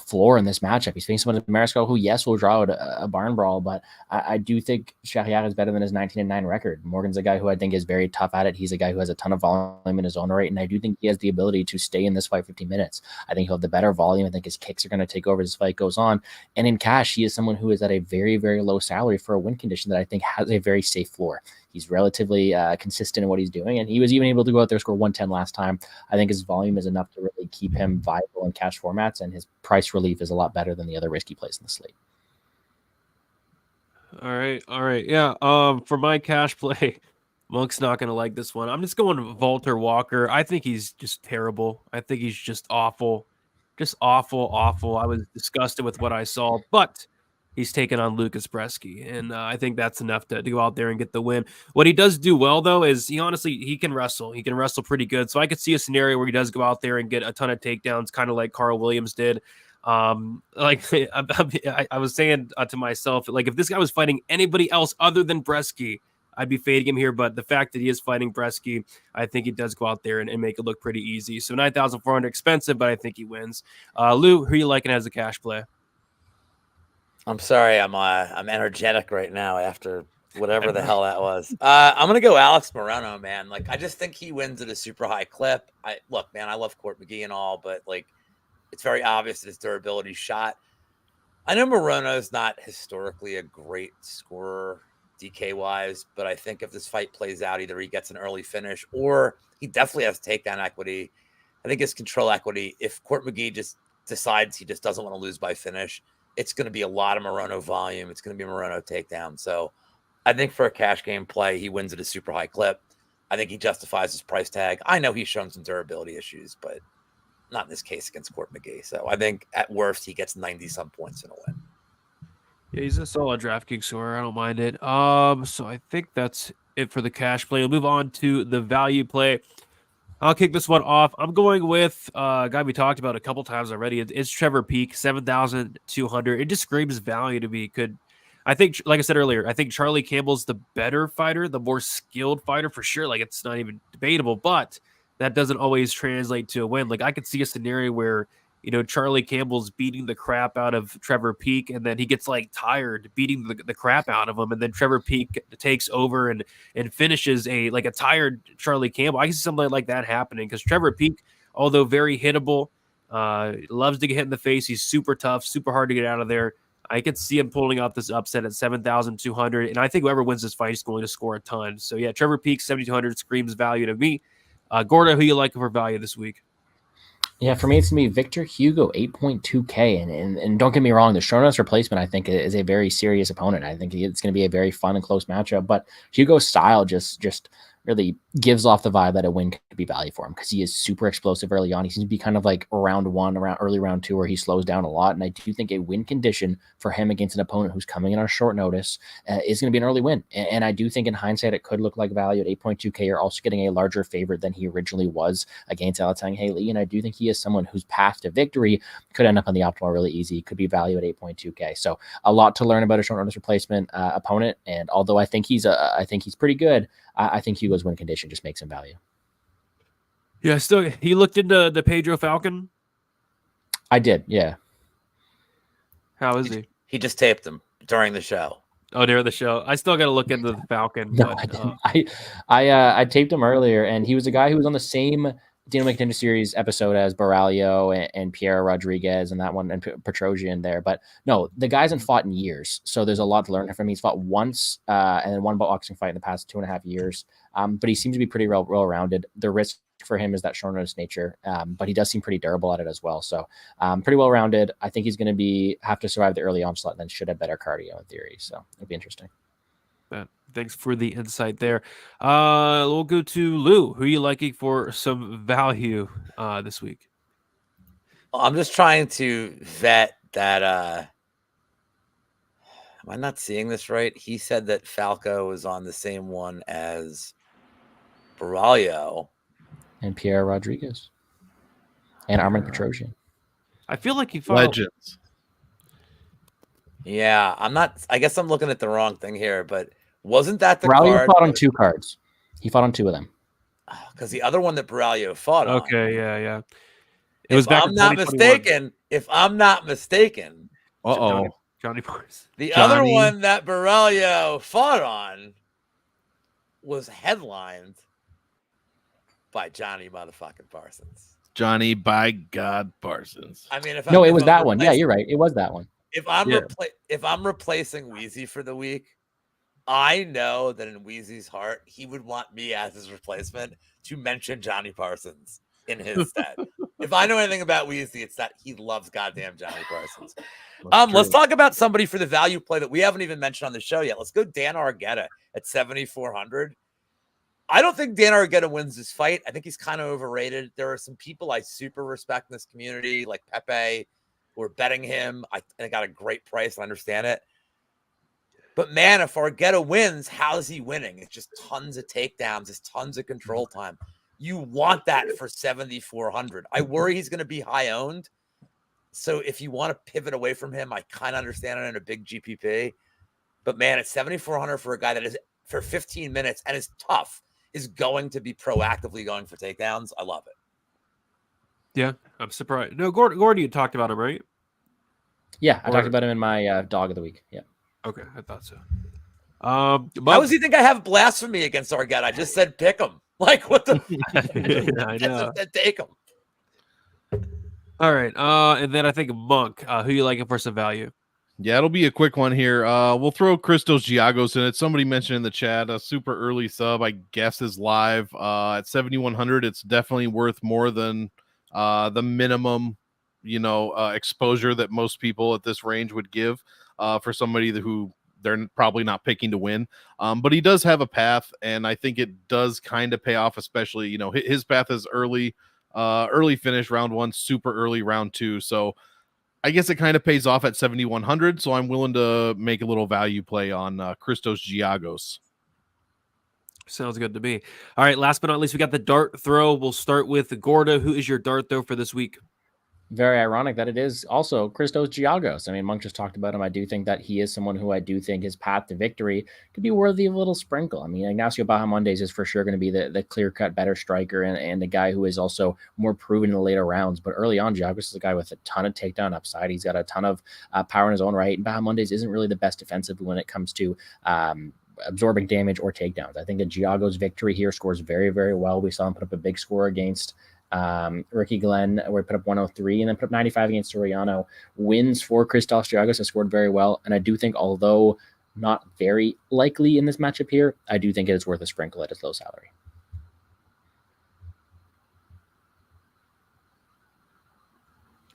S4: floor in this matchup. He's facing someone at Mariscal who, yes, will draw out a barn brawl, but I do think Charrière is better than his 19-9 record. Morgan's a guy who I think is very tough at it. He's a guy who has a ton of volume in his own right, and I do think he has the ability to stay in this fight 15 minutes. I think he'll have the better volume. I think his kicks are going to take over as this fight goes on. And in cash, he is someone who is at a very, very low salary for a win condition that I think has a very safe floor. He's relatively consistent in what he's doing, and he was even able to go out there and score 110 last time. I think his volume is enough to really keep him viable in cash formats, and his price relief is a lot better than the other risky plays in the slate.
S1: All right. Yeah, for my cash play, Monk's not going to like this one. I'm just going Valter Walker. I think he's just terrible. I think he's just awful. Just awful. I was disgusted with what I saw, but he's taken on Łucasz Brzeski, and I think that's enough to go out there and get the win. What he does do well, though, is he can wrestle. He can wrestle pretty good. So I could see a scenario where he does go out there and get a ton of takedowns, kind of like Carl Williams did. Like I was saying to myself, like if this guy was fighting anybody else other than Brzeski, I'd be fading him here. But the fact that he is fighting Brzeski, I think he does go out there and make it look pretty easy. So 9,400 expensive, but I think he wins. Lou, who are you liking as a cash play?
S2: I'm sorry, I'm energetic right now after whatever the hell that was. I'm gonna go Alex Morono, man. Like I just think he wins at a super high clip. I love Court McGee and all, but like it's very obvious that his durability shot. I know Morono's not historically a great scorer DK wise, but I think if this fight plays out, either he gets an early finish or he definitely has takedown equity. I think his control equity, if Court McGee just decides he just doesn't want to lose by finish, it's going to be a lot of Morono volume. It's going to be Morono takedown. So I think for a cash game play, he wins at a super high clip. I think he justifies his price tag. I know he's shown some durability issues, but not in this case against Court McGee. So I think at worst, he gets 90-some points in a win.
S1: Yeah, he's a solid DraftKings scorer. I don't mind it. So I think that's it for the cash play. We'll move on to the value play. I'll kick this one off. I'm going with a guy we talked about a couple times already. It's Trevor Peek, 7,200. It just screams value to me. I think, like I said earlier, I think Charlie Campbell's the better fighter, the more skilled fighter for sure. Like it's not even debatable, but that doesn't always translate to a win. Like I could see a scenario where, Charlie Campbell's beating the crap out of Trevor Peek, and then he gets like tired beating the crap out of him, and then Trevor Peek takes over and finishes a tired Charlie Campbell. I can see something like that happening because Trevor Peek, although very hittable, loves to get hit in the face. He's super tough, super hard to get out of there. I could see him pulling off this upset at 7,200, and I think whoever wins this fight is going to score a ton. So yeah, Trevor Peek, 7,200 screams value to me. Gordo, who you like for value this week?
S4: Yeah, for me, it's going to be Victor Hugo, 8.2K. And don't get me wrong, the Shono's replacement, I think, is a very serious opponent. I think it's going to be a very fun and close matchup. But Hugo's style just really gives off the vibe that a win could be value for him because he is super explosive early on. He seems to be kind of like early round two, where he slows down a lot. And I do think a win condition for him against an opponent who's coming in on short notice is going to be an early win. And I do think in hindsight, it could look like value at 8.2K. You're also getting a larger favorite than he originally was against Alateng Heili. And I do think he is someone whose path to victory could end up on the optimal really easy. Could be value at 8.2K. So a lot to learn about a short notice replacement opponent. And although I think he's pretty good, I think Hugo's win condition just makes him value.
S1: Yeah, still, he looked into the Pedro Falcon.
S4: I did, yeah.
S1: How is he?
S2: He just taped him during the show.
S1: Oh, during the show. I still got to look into the Falcon.
S4: No,
S1: but,
S4: I didn't. I taped him earlier, and he was a guy who was on the same Dino McNinder series episode as Baralho and Pierre Rodriguez and that one and Petrosian there. But no, the guy hasn't fought in years, so there's a lot to learn from him. He's fought once and then one boxing fight in the past 2.5 years. But he seems to be pretty well-rounded. The risk for him is that short notice nature, but he does seem pretty durable at it as well. So pretty well-rounded. I think he's going to have to survive the early onslaught and then should have better cardio in theory. So it'll be interesting.
S1: Thanks for the insight there. We'll go to Lou. Who are you liking for some value this week?
S2: I'm just trying to vet that. Am I not seeing this right? He said that Falco was on the same one as Baralho
S4: and Pierre Rodriguez and Armin Petrosian.
S1: I feel like he fought
S3: legends.
S2: Yeah, I'm not. I guess I'm looking at the wrong thing here, but wasn't that the
S4: Baralho
S2: card?
S4: Fought on 2 cards. He fought on 2 of them.
S2: Because the other one that Baralho fought on.
S1: Okay, yeah.
S2: If I'm not mistaken,
S1: Johnny Parsons.
S2: The other one that Baralho fought on was headlined by Johnny motherfucking Parsons.
S3: Johnny by God Parsons.
S2: I mean,
S4: it was that one. Yeah, you're right. It was that one.
S2: If I'm replacing Wheezy for the week, I know that in Wheezy's heart, he would want me as his replacement to mention Johnny Parsons in his stead. If I know anything about Wheezy, it's that he loves goddamn Johnny Parsons. Let's talk about somebody for the value play that we haven't even mentioned on the show yet. Let's go Dan Argueta at 7,400. I don't think Dan Argueta wins this fight. I think he's kind of overrated. There are some people I super respect in this community, like Pepe, who are betting him. I got a great price. I understand it. But man, if Argueta wins, how's he winning? It's just tons of takedowns. It's tons of control time. You want that for 7,400. I worry he's going to be high owned. So if you want to pivot away from him, I kind of understand it in a big GPP. But man, it's 7,400 for a guy that is for 15 minutes and is tough, is going to be proactively going for takedowns. I love it.
S1: Yeah, I'm surprised. No, Gordo, you talked about him, right?
S4: Yeah, I talked about him in my dog of the week. Yeah.
S1: Okay, I thought so.
S2: How does he think I have blasphemy against Argueta? I just said pick him. Like, what the?
S1: I know.
S2: Said take him.
S1: All right. And then I think Monk. Who you liking for some value?
S3: Yeah, it'll be a quick one here. We'll throw Christos Giagos in it. Somebody mentioned in the chat a super early sub, I guess, is live at 7,100. It's definitely worth more than the minimum, exposure that most people at this range would give for somebody who they're probably not picking to win. But he does have a path, and I think it does kind of pay off, especially, his path is early finish round 1, super early round 2. So I guess it kind of pays off at 7,100. So I'm willing to make a little value play on Christos Giagos.
S1: Sounds good to me. All right. Last but not least, we got the dart throw. We'll start with Gordo. Who is your dart throw for this week?
S4: Very ironic that it is also Christos Giagos. I mean, Monk just talked about him. I do think that he is someone who I do think his path to victory could be worthy of a little sprinkle. I mean, Ignacio Bahamondes is for sure going to be the clear-cut better striker and a guy who is also more proven in the later rounds. But early on, Giagos is a guy with a ton of takedown upside. He's got a ton of power in his own right. And Bahamondes isn't really the best defensively when it comes to absorbing damage or takedowns. I think that Giagos' victory here scores very, very well. We saw him put up a big score against Ricky Glenn, where he put up 103 and then put up 95 against Soriano. Wins for Christos Giagos has scored very well. And I do think, although not very likely in this matchup here, I do think it is worth a sprinkle at his low salary.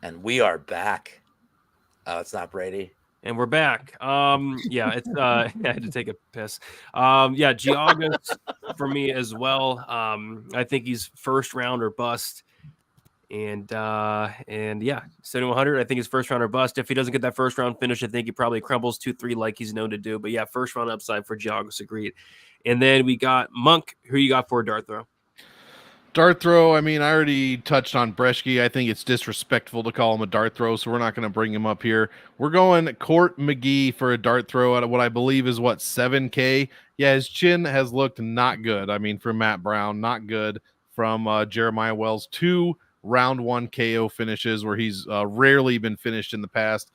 S2: And we are back. Oh, it's not Brady.
S1: And we're back. Yeah, it's I had to take a piss. Yeah, Giagos for me as well. I think he's first round or bust. And yeah, 7,100. I think he's first round or bust. If he doesn't get that first round finish, I think he probably crumbles 2-3 like he's known to do. But yeah, first round upside for Giagos, agreed. And then we got Monk. Who you got for a dart throw?
S3: Dart throw, I mean, I already touched on Brzeski. I think it's disrespectful to call him a dart throw, so we're not going to bring him up here. We're going Court McGee for a dart throw at what I believe is, 7K? Yeah, his chin has looked not good. I mean, from Matt Brown, not good. From Jeremiah Wells, 2 round 1 KO finishes where he's rarely been finished in the past.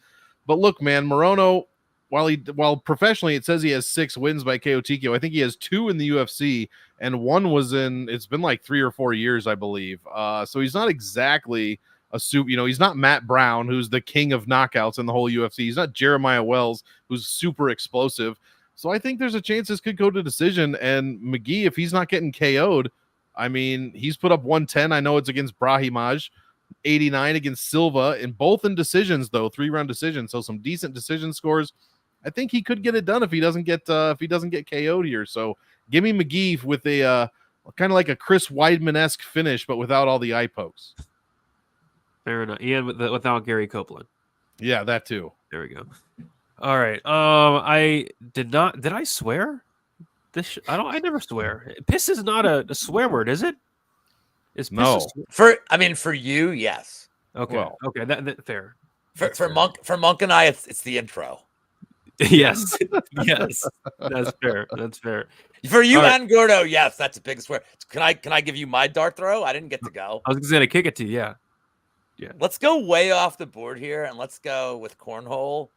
S3: But look, man, Morono, while professionally it says he has 6 wins by KO TKO, I think he has 2 in the UFC, and 1 was it's been like 3 or 4 years, I believe. So he's not exactly a he's not Matt Brown, who's the king of knockouts in the whole UFC. He's not Jeremiah Wells, who's super explosive. So I think there's a chance this could go to decision. And McGee, if he's not getting KO'd, I mean, he's put up 110. I know it's against Brahimaj, 89 against Silva, and both in decisions, though, 3-round decisions. So some decent decision scores. I think he could get it done if he doesn't get KO'd here. So give me McGee with a kind of like a Chris Weidman-esque finish, but without all the eye pokes.
S1: Fair enough. And without Gary Copeland.
S3: Yeah, that too.
S1: There we go. All right. I did I swear? I never swear. Piss is not a swear word, is it? Is piss
S3: no.
S2: For you, yes.
S1: Okay.
S3: Well,
S1: okay. That fair.
S2: For Monk and I, it's the intro.
S1: Yes. Yes. That's fair. That's fair.
S2: For you and Gordo, yes, that's a big swear. Can I give you my dart throw? I didn't get to go.
S1: I was gonna say to kick it to you, yeah. Yeah.
S2: Let's go way off the board here and let's go with cornhole.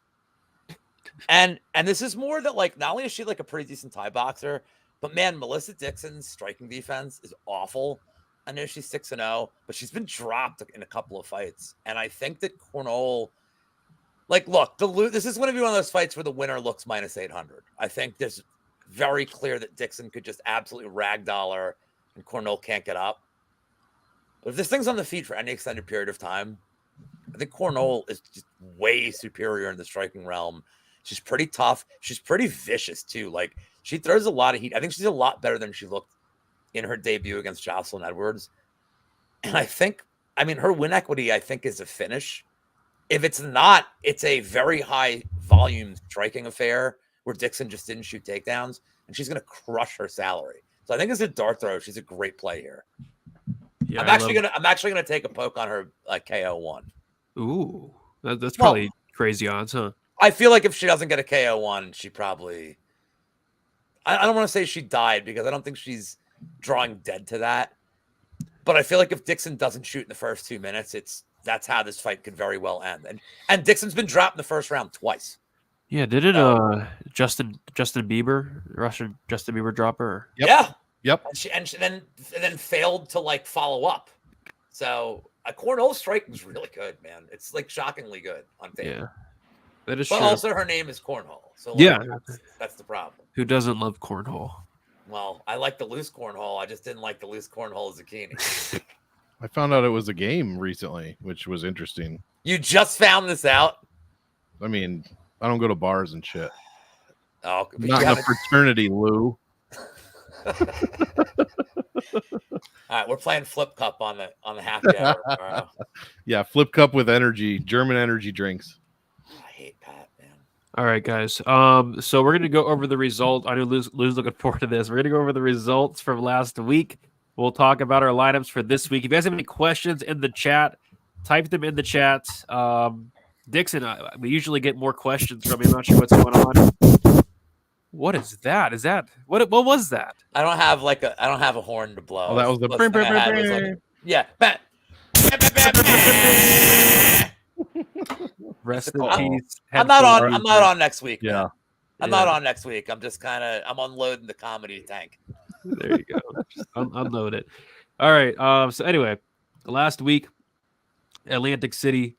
S2: And this is more that, like, not only is she like a pretty decent Thai boxer, but man, Melissa Dixon's striking defense is awful. I know she's 6-0, but she's been dropped in a couple of fights. And I think that cornhole, like, look, this is going to be one of those fights where the winner looks minus 800. I think there's very clear that Dixon could just absolutely ragdoll her and cornhole can't get up. But if this thing's on the feet for any extended period of time, I think cornhole is just way superior in the striking realm. She's pretty tough. She's pretty vicious, too. Like, she throws a lot of heat. I think she's a lot better than she looked in her debut against Jocelyn Edwards. And her win equity, I think, is a finish. If it's not, it's a very high volume striking affair where Dixon just didn't shoot takedowns, and she's going to crush her salary. So I think as a dart throw, she's a great play here.
S1: Yeah,
S2: I'm actually gonna take a poke on her KO one.
S1: Ooh, that's probably crazy odds, huh?
S2: I feel like if she doesn't get a KO one, she probably. I don't want to say she died because I don't think she's drawing dead to that. But I feel like if Dixon doesn't shoot in the first 2 minutes, that's how this fight could very well end. And Dixon's been dropped in the first round twice.
S1: Yeah, didn't Justin Bieber, Russian Justin Bieber drop her?
S3: Yep.
S2: Yeah.
S3: Yep.
S2: And she then failed to follow up. So a cornhole striking is really good, man. It's shockingly good on paper.
S1: Yeah, that is
S2: but
S1: true.
S2: also her name is cornhole. So that's the problem.
S1: Who doesn't love cornhole?
S2: Well, I like the loose cornhole. I just didn't like the loose cornhole zucchini.
S3: I found out it was a game recently, which was interesting.
S2: You just found this out?
S3: I mean, I don't go to bars and shit.
S2: Oh,
S3: not in a fraternity, Lou.
S2: All right, we're playing Flip Cup on the happy hour.
S3: Yeah, Flip Cup with energy, German energy drinks.
S2: I hate Pat, man.
S1: All right, guys. So we're gonna go over the result. I know Lou's looking forward to this. We're gonna go over the results from last week. We'll talk about our lineups for this week. If you guys have any questions in the chat, type them in the chat. Dixon, we usually get more questions from you. I'm not sure what's going on. What is that? Is that what was that?
S2: I don't have a horn to blow.
S3: Oh, that was the
S2: yeah.
S1: Rest in peace.
S2: I'm not on next week.
S3: Yeah.
S2: I'm not on next week. I'm just I'm unloading the comedy tank.
S1: There you go. Just unload it. All right. So anyway, last week, Atlantic City,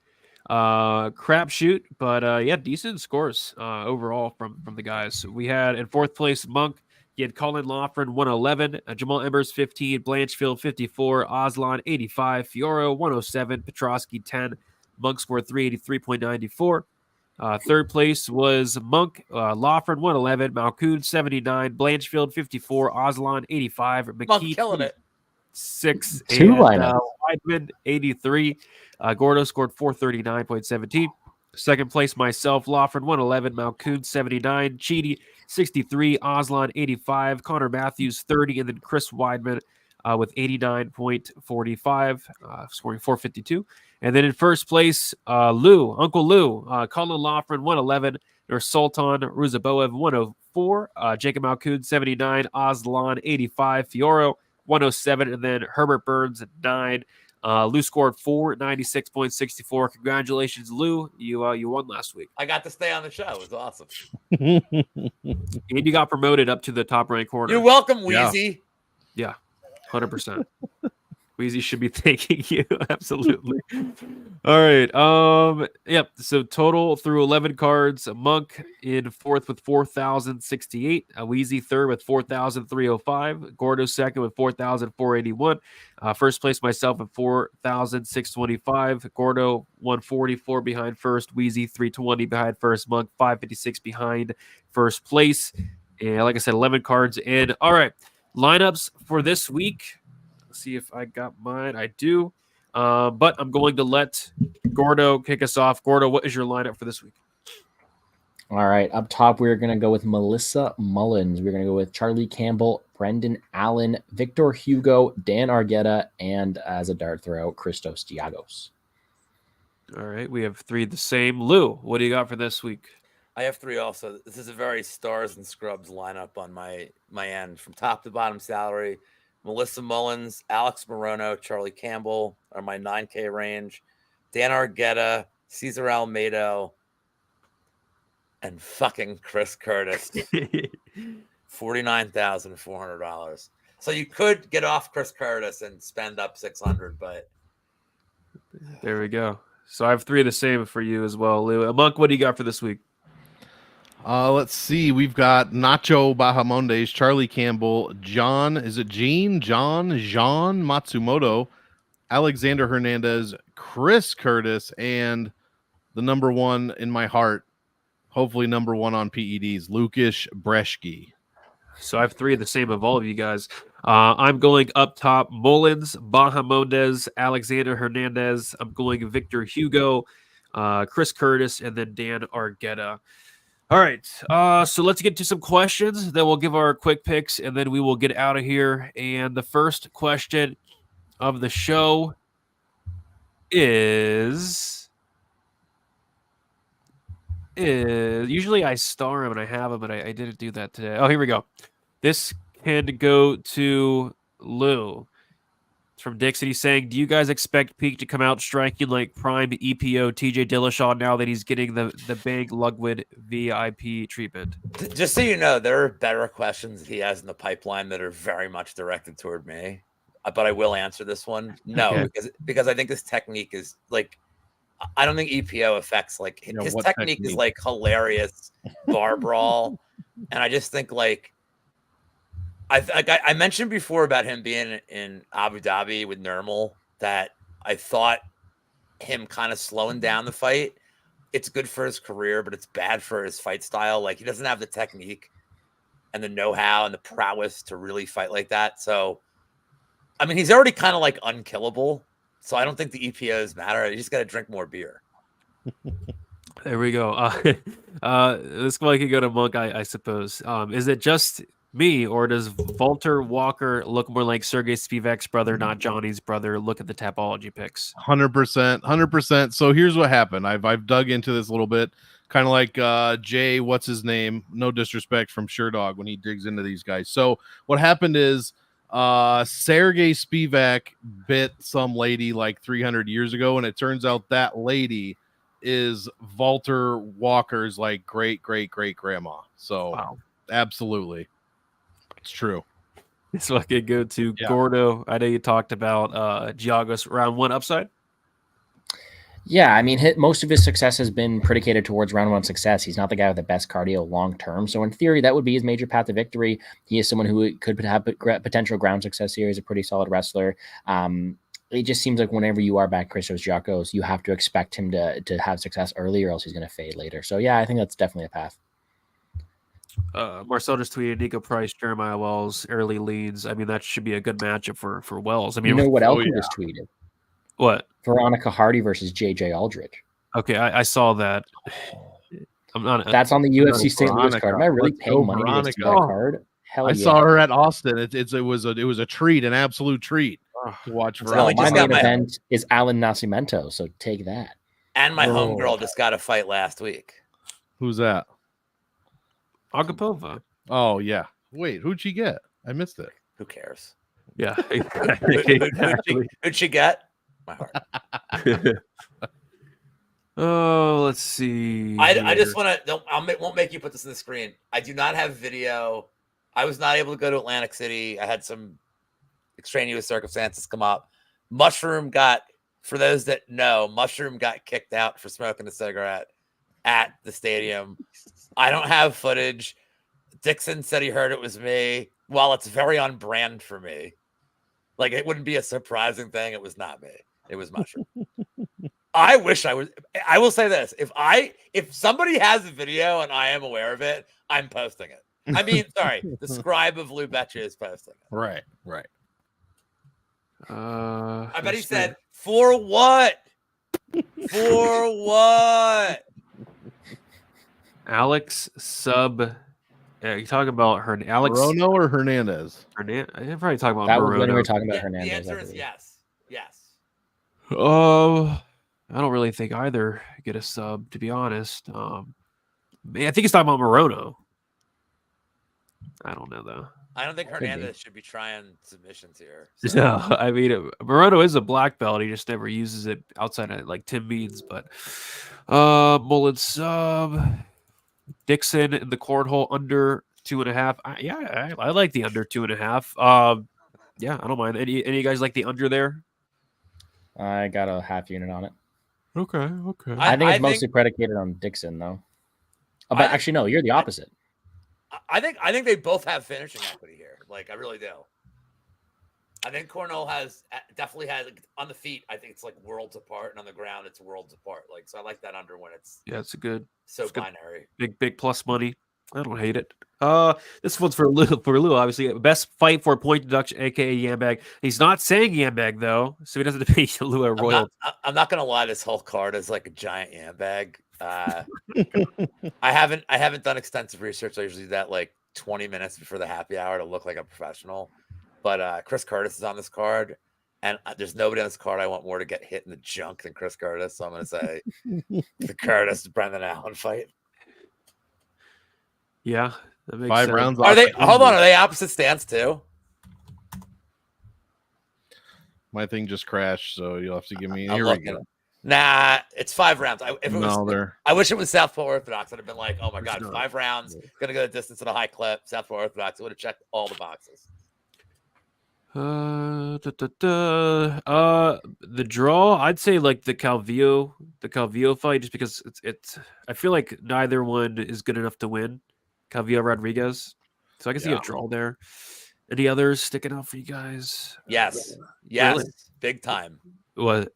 S1: crapshoot, but yeah, decent scores overall from the guys. We had in fourth place Monk. He had Colin Loughran 111, Jamal Embers 15, Blanchfield 54, Aslan 85, Fioro 107, Petrosky 10. Monk scored 383.94. Third place was Monk, Loughran 111, Malkoon 79, Blanchfield 54, Aslan 85, McGee
S2: Monk killing it.
S1: 6,
S4: Two
S1: and
S4: lineups.
S1: Weidman 83. Gordo scored 439.17. Second place myself, Loughran 111, Malkoon 79, Cheedy 63, Aslan 85, Connor Matthews 30, and then Chris Weidman with 89.45, scoring 452. And then in first place, Uncle Lou, Colin Loughran 111, or Sultan Ruzaboev 104, Jacob Malkoon 79, Aslan 85, Fioro 107, and then Herbert Burns 9. Lou scored 496.64. Congratulations, Lou. You won last week.
S2: I got to stay on the show. It was awesome.
S1: And you got promoted up to the top ranked corner.
S2: You're welcome, Wheezy.
S1: Yeah, 100%. Wheezy should be thanking you. Absolutely. All right. Yep. So total through 11 cards. Monk in fourth with 4,068. Wheezy third with 4,305. Gordo second with 4,481. First place myself at 4,625. Gordo 144 behind first. Wheezy 320 behind first. Monk 556 behind first place. And like I said, 11 cards in. All right. Lineups for this week. See if I got mine. I do. But I'm going to let Gordo kick us off. Gordo, what is your lineup for this week?
S4: All right. Up top, we're going to go with Melissa Mullins. We're going to go with Charlie Campbell, Brendan Allen, Victor Hugo, Dan Argueta, and as a dart throw, Christos Giagos.
S1: All right. We have three the same. Lou, what do you got for this week?
S2: I have three also. This is a very stars and scrubs lineup on my end. From top to bottom salary, Melissa Mullins, Alex Morono, Charlie Campbell are my 9K range. Dan Argueta, Cesar Almeida, and fucking Chris Curtis. $49,400. So you could get off Chris Curtis and spend up $600, but
S1: there we go. So I have three of the same for you as well, Lou. Monk, what do you got for this week?
S3: Let's see. We've got Nacho Bahamondes, Charlie Campbell, John Matsumoto, Alexander Hernandez, Chris Curtis, and the number one in my heart, hopefully number one on PEDs, Łucasz Brzeski.
S1: So I have three of the same of all of you guys. I'm going up top, Mullins, Bahamondes, Alexander Hernandez. I'm going Victor Hugo, Chris Curtis, and then Dan Argueta. All right, so let's get to some questions. Then we'll give our quick picks, and then we will get out of here. And the first question of the show is usually I star him and I have him, but I didn't do that today. Oh, here we go. This can go to Lou. It's from Dixon. He's saying, do you guys expect Peak to come out striking like prime EPO TJ Dillashaw now that he's getting the big Lugwood VIP treatment?
S2: Just so you know, there are better questions he has in the pipeline that are very much directed toward me. But I will answer this one. No,
S1: Okay.
S2: because I think his technique is like, I don't think EPO affects like his technique is like hilarious bar brawl. And I just think like, I mentioned before about him being in Abu Dhabi with Normal that I thought him kind of slowing down the fight. It's good for his career, but it's bad for his fight style. Like he doesn't have the technique and the know-how and the prowess to really fight like that. So, I mean, he's already kind of like unkillable. So I don't think the EPOs matter. You just got to drink more beer.
S1: There we go. This one could go to Monk, I suppose. Is it just me, or does Valter Walker look more like Sergey Spivak's brother, not Johnny's brother? Look at the Tapology picks.
S3: 100%. So here's what happened. I've dug into this a little bit, kind of like Jay, what's his name? No disrespect from Sherdog when he digs into these guys. So what happened is Sergey Spivak bit some lady like 300 years ago, and it turns out that lady is Valter Walker's like great grandma. So
S1: Wow.
S3: Absolutely. It's true.
S1: This one could go to Gordo. I know you talked about Giagos round one upside.
S4: Yeah, I mean, most of his success has been predicated towards round one success. He's not the guy with the best cardio long term. So in theory, that would be his major path to victory. He is someone who could have potential ground success here. He's a pretty solid wrestler. It just seems like whenever you are back Christos Giagos, you have to expect him to have success early, or else he's going to fade later. So yeah, I think that's definitely a path.
S1: Marcel just tweeted Nico Price, Jeremiah Wells, early leads. I mean, that should be a good matchup for Wells. I mean,
S4: you know what else he just tweeted?
S1: What?
S4: Veronica Hardy versus JJ Aldridge.
S1: Okay, I saw that. I'm not.
S4: That's on the UFC St. Louis card. Am I really paying money to see that card? Hell yeah!
S3: I saw her at Austin. It was a treat, an absolute treat to watch.
S4: My main event is Alan Nascimento, so take that.
S2: And my homegirl just got a fight last week.
S3: Who's that?
S1: Agapova.
S3: Oh yeah. Wait, who'd she get? I missed it.
S2: Who cares?
S1: Yeah.
S2: Who'd she get? My heart.
S1: Oh, let's see.
S2: I just want to. Won't make you put this in the screen. I do not have video. I was not able to go to Atlantic City. I had some extraneous circumstances come up. Mushroom got, for those that know, Mushroom got kicked out for smoking a cigarette at the stadium. I don't have footage. Dixon said he heard it was me. While it's very on brand for me, like it wouldn't be a surprising thing. It was not me. It was Mushroom. I wish I was. I will say this: if somebody has a video and I am aware of it, I'm posting it. I mean, sorry, the scribe of Lou Betya is posting it.
S3: Right.
S2: I bet he said, "For what? For what?"
S1: Alex Sub. Yeah, you talking about her? Alex
S3: Morono or Hernandez?
S1: Hernandez. I'm probably talking about
S4: that
S1: Morono.
S4: was when we were talking about Hernandez.
S2: The answer is yes. Yes.
S1: I don't really think either get a sub, to be honest. I think he's talking about Morono. I don't know though.
S2: I don't think Hernandez should be trying submissions here.
S1: So. No, I mean Morono is a black belt. He just never uses it outside of like Tim Means. But Mullen sub, Dixon in the cornhole under 2.5. I like the under 2.5. Yeah, I don't mind. Any of you guys like the under there?
S4: I got a half unit on it.
S1: Okay.
S4: I think it's mostly predicated on Dixon, though. But actually, no, you're the opposite.
S2: I think they both have finishing equity here. Like, I really do. I think Cornell definitely has on the feet. I think it's like worlds apart, and on the ground, it's worlds apart. Like, so I like that under when it's
S1: it's a good
S2: binary.
S1: Big plus money. I don't hate it. This one's for Lou, obviously. Best fight for point deduction, aka Yambag. He's not saying Yambag though, so he doesn't pay Lou a royalty.
S2: I'm not gonna lie. This whole card is like a giant Yambag. I haven't done extensive research. I usually do that like 20 minutes before the happy hour to look like a professional. But Chris Curtis is on this card, and there's nobody on this card I want more to get hit in the junk than Chris Curtis. So I'm gonna say the Curtis Brendan Allen fight.
S1: Yeah, that makes
S3: 5
S1: sense.
S3: rounds.
S2: Are they? Hold on. Are they opposite stance too?
S3: My thing just crashed, so you'll have to give me.
S2: I'm
S3: Here we
S2: looking.
S3: go.
S2: Nah, it's 5 rounds.
S3: They're
S2: I wish it was Southpaw Orthodox. I'd have been like, oh my god, 5 rounds, gonna go the distance at a high clip. Southpaw Orthodox. It would have checked all the boxes.
S1: The draw, I'd say like the Calvillo fight, just because it's. I feel like neither one is good enough to win. Calvillo Rodriguez, so I can see a draw there. Any others sticking out for you guys?
S2: Yes,
S1: Really?
S2: big time.
S1: What?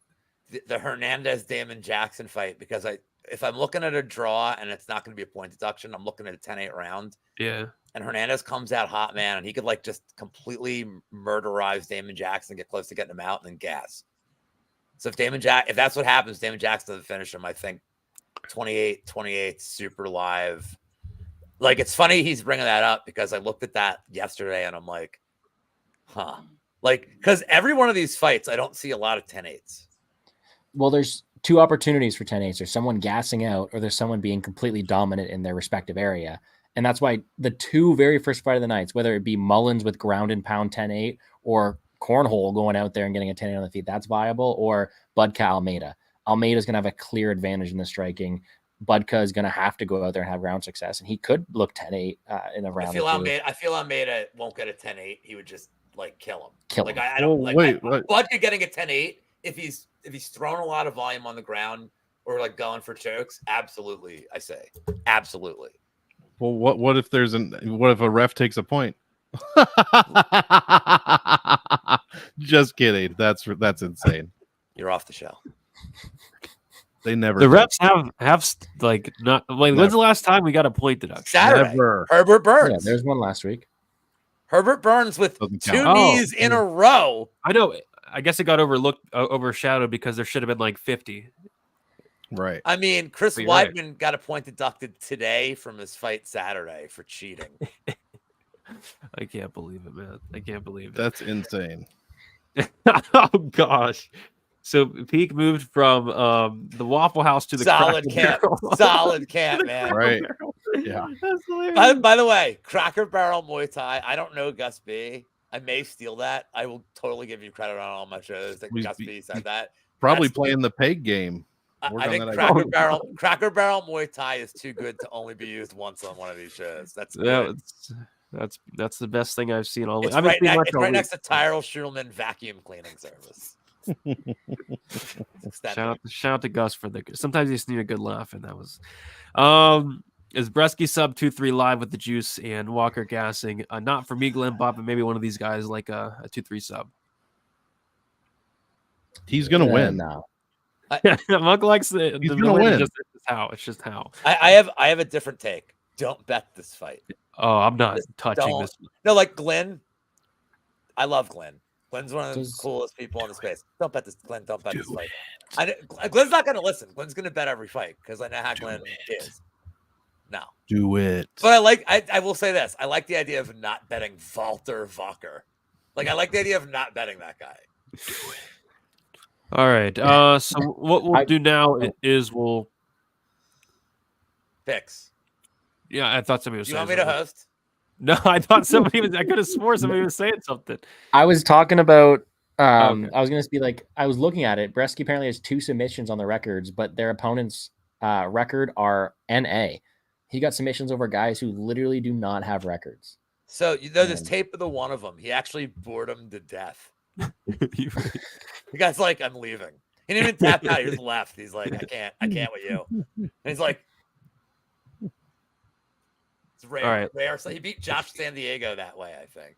S2: The Hernandez Damon Jackson fight, because if I'm looking at a draw and it's not going to be a point deduction, I'm looking at a 10-8 round.
S1: Yeah.
S2: And Hernandez comes out hot, man, and he could like just completely murderize Damon Jackson, get close to getting him out, and then gas. So if that's what happens, Damon Jackson doesn't finish him. I think 28, super live. Like, it's funny he's bringing that up because I looked at that yesterday and I'm like, huh. Like, because every one of these fights, I don't see a lot of 10-8s.
S4: Well, there's 2 opportunities for 10-8s. There's someone gassing out, or there's someone being completely dominant in their respective area. And that's why the 2 very first fight of the nights, whether it be Mullins with ground and pound 10-8 or Cornhole going out there and getting a 10-8 on the feet, that's viable, or Budka Almeida. Almeida's going to have a clear advantage in the striking. Budka is going to have to go out there and have round success, and he could look 10-8 in a round.
S2: I feel Almeida won't get a 10-8. He would just like kill him. Like, I don't like
S3: wait.
S2: Budka getting a 10-8 if he's throwing a lot of volume on the ground or like going for chokes. Absolutely, I say absolutely.
S3: Well, what if what if a ref takes a point? Just kidding. That's insane.
S2: You're off the show.
S3: They never.
S1: The refs have like not like. When's the last time we got a point deduction?
S2: Saturday.
S3: Never.
S2: Herbert Burns.
S4: Yeah, there's one last week.
S2: Herbert Burns with
S3: Doesn't
S2: 2
S3: count.
S2: knees in a row.
S1: I know. I guess it got overshadowed because there should have been like 50.
S3: Right.
S2: I mean, Chris
S1: You're right.
S2: Weidman got a point deducted today from his fight Saturday for cheating.
S1: I can't believe it, man. I can't believe it.
S3: That's insane.
S1: Oh gosh. So Peak moved from the Waffle House to the
S2: Solid
S1: Cracker
S2: camp.
S1: Barrel.
S2: Solid camp, man.
S3: Right. Yeah.
S1: That's hilarious.
S2: By the way, Cracker Barrel Muay Thai. I don't know Gus B. I may steal that. I will totally give you credit on all my shows that Gus B said that.
S3: Probably
S2: That's-
S3: playing the peg game.
S2: I think Cracker Barrel Muay Thai is too good to only be used once on one of these shows. That's good.
S1: That's the best thing I've seen all
S2: It's
S1: I mean,
S2: right, right next to Tyrell Schulman vacuum cleaning service.
S1: Shout out to Gus for the. Sometimes you just need a good laugh, and that was. Is Brzeski sub 2-3 live with the juice and Walker gassing? Not for me, Glenn Bob, but maybe one of these guys like a 2-3 sub.
S3: He's gonna win.
S4: No.
S1: Monk likes the
S3: gonna win.
S1: It's just how.
S2: I have a different take. Don't bet this fight.
S1: Oh, I'm not touching this.
S2: No, like Glenn. I love Glenn. Glenn's one of the coolest people in the space. Don't bet this, Glenn. Don't bet this fight. Glenn's not going to listen. Glenn's going to bet every fight because I know how Glenn is. No.
S3: Do it.
S2: But I will say this. I like the idea of not betting Valter Walker. Like, I like the idea of not betting that guy.
S1: All right. So what we'll do now is we'll
S2: picks.
S1: Yeah, I thought somebody was.
S2: You want me to host?
S1: No, I thought somebody was. I could have swore somebody was saying something.
S4: I was talking about.
S1: Okay.
S4: I was going to be like, I was looking at it. Brzeski apparently has 2 submissions on the records, but their opponent's record are NA. He got submissions over guys who literally do not have records.
S2: So there's tape of the one of them. He actually bored him to death. The guy's like, I'm leaving. He didn't even tap out. He just left. He's like, I can't with you. And he's like, it's rare.
S1: All right.
S2: Rare. So he beat Josh San Diego that way, I think.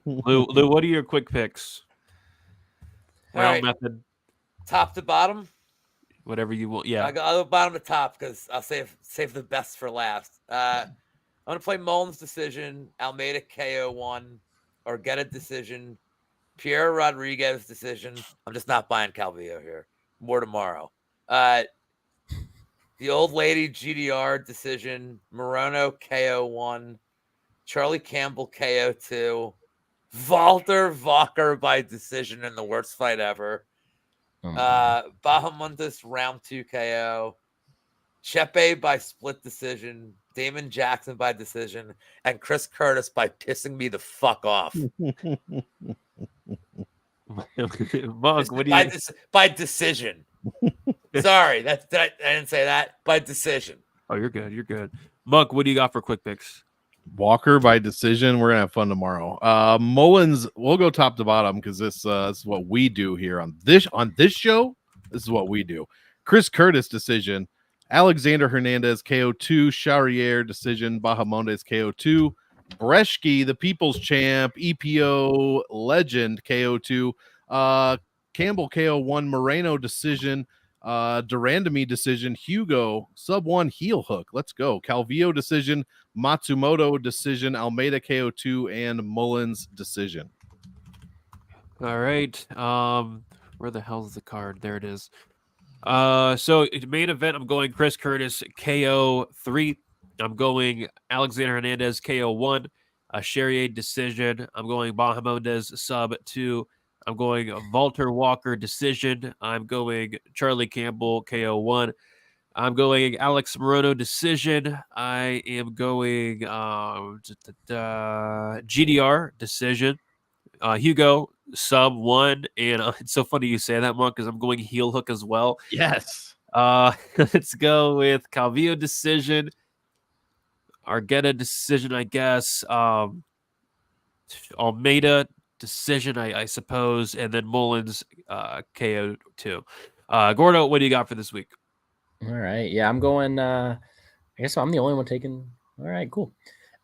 S1: Lou, what are your quick picks?
S2: All right.
S1: Method.
S2: Top to bottom.
S1: Whatever you want. Yeah.
S2: I'll go bottom to top because I'll save the best for last. I'm going to play Mullins decision, Almeida KO1, Argueta decision, Pierre Rodriguez decision. I'm just not buying Calvillo here. More tomorrow. The old lady GDR decision, Morono KO1, Charlie Campbell KO2, Valter Walker by decision in the worst fight ever. Bahamondes round 2 KO, Chepe by split decision, Damon Jackson by decision, and Chris Curtis by pissing me the fuck off.
S1: Monk, what do you
S2: by decision? Sorry, I didn't say that. By decision.
S1: Oh, you're good. You're good. Monk, what do you got for quick picks?
S3: Walker by decision. We're gonna have fun tomorrow. Mullins, we'll go top to bottom because this is what we do here on this show. This is what we do. Chris Curtis decision, Alexander Hernandez KO2, Charrière decision, Bahamondes KO2, Brzeski, the People's Champ, EPO legend KO2, Campbell KO1, Morono decision, Randamie decision, Hugo sub 1 heel hook. Let's go. Calvillo decision, Matsumoto decision, Almeida KO2, and Mullins decision.
S1: All right. Where the hell is the card? There it is. So main event, I'm going Chris Curtis KO3. I'm going Alexander Hernandez KO1. Charrière decision. I'm going Bahamondes sub 2. I'm going Valter Walker decision. I'm going Charlie Campbell KO1. I'm going Alex Morono decision. I am going GDR decision. Hugo sub 1. And it's so funny you say that, Monk, because I'm going heel hook as well.
S3: Yes.
S1: Let's go with Calvillo decision. Argueta decision, I guess. Almeida decision, I suppose, and then Mullins KO2. Gordo, what do you got for this week?
S4: All right. Yeah, I'm going. I guess I'm the only one taking. All right, cool.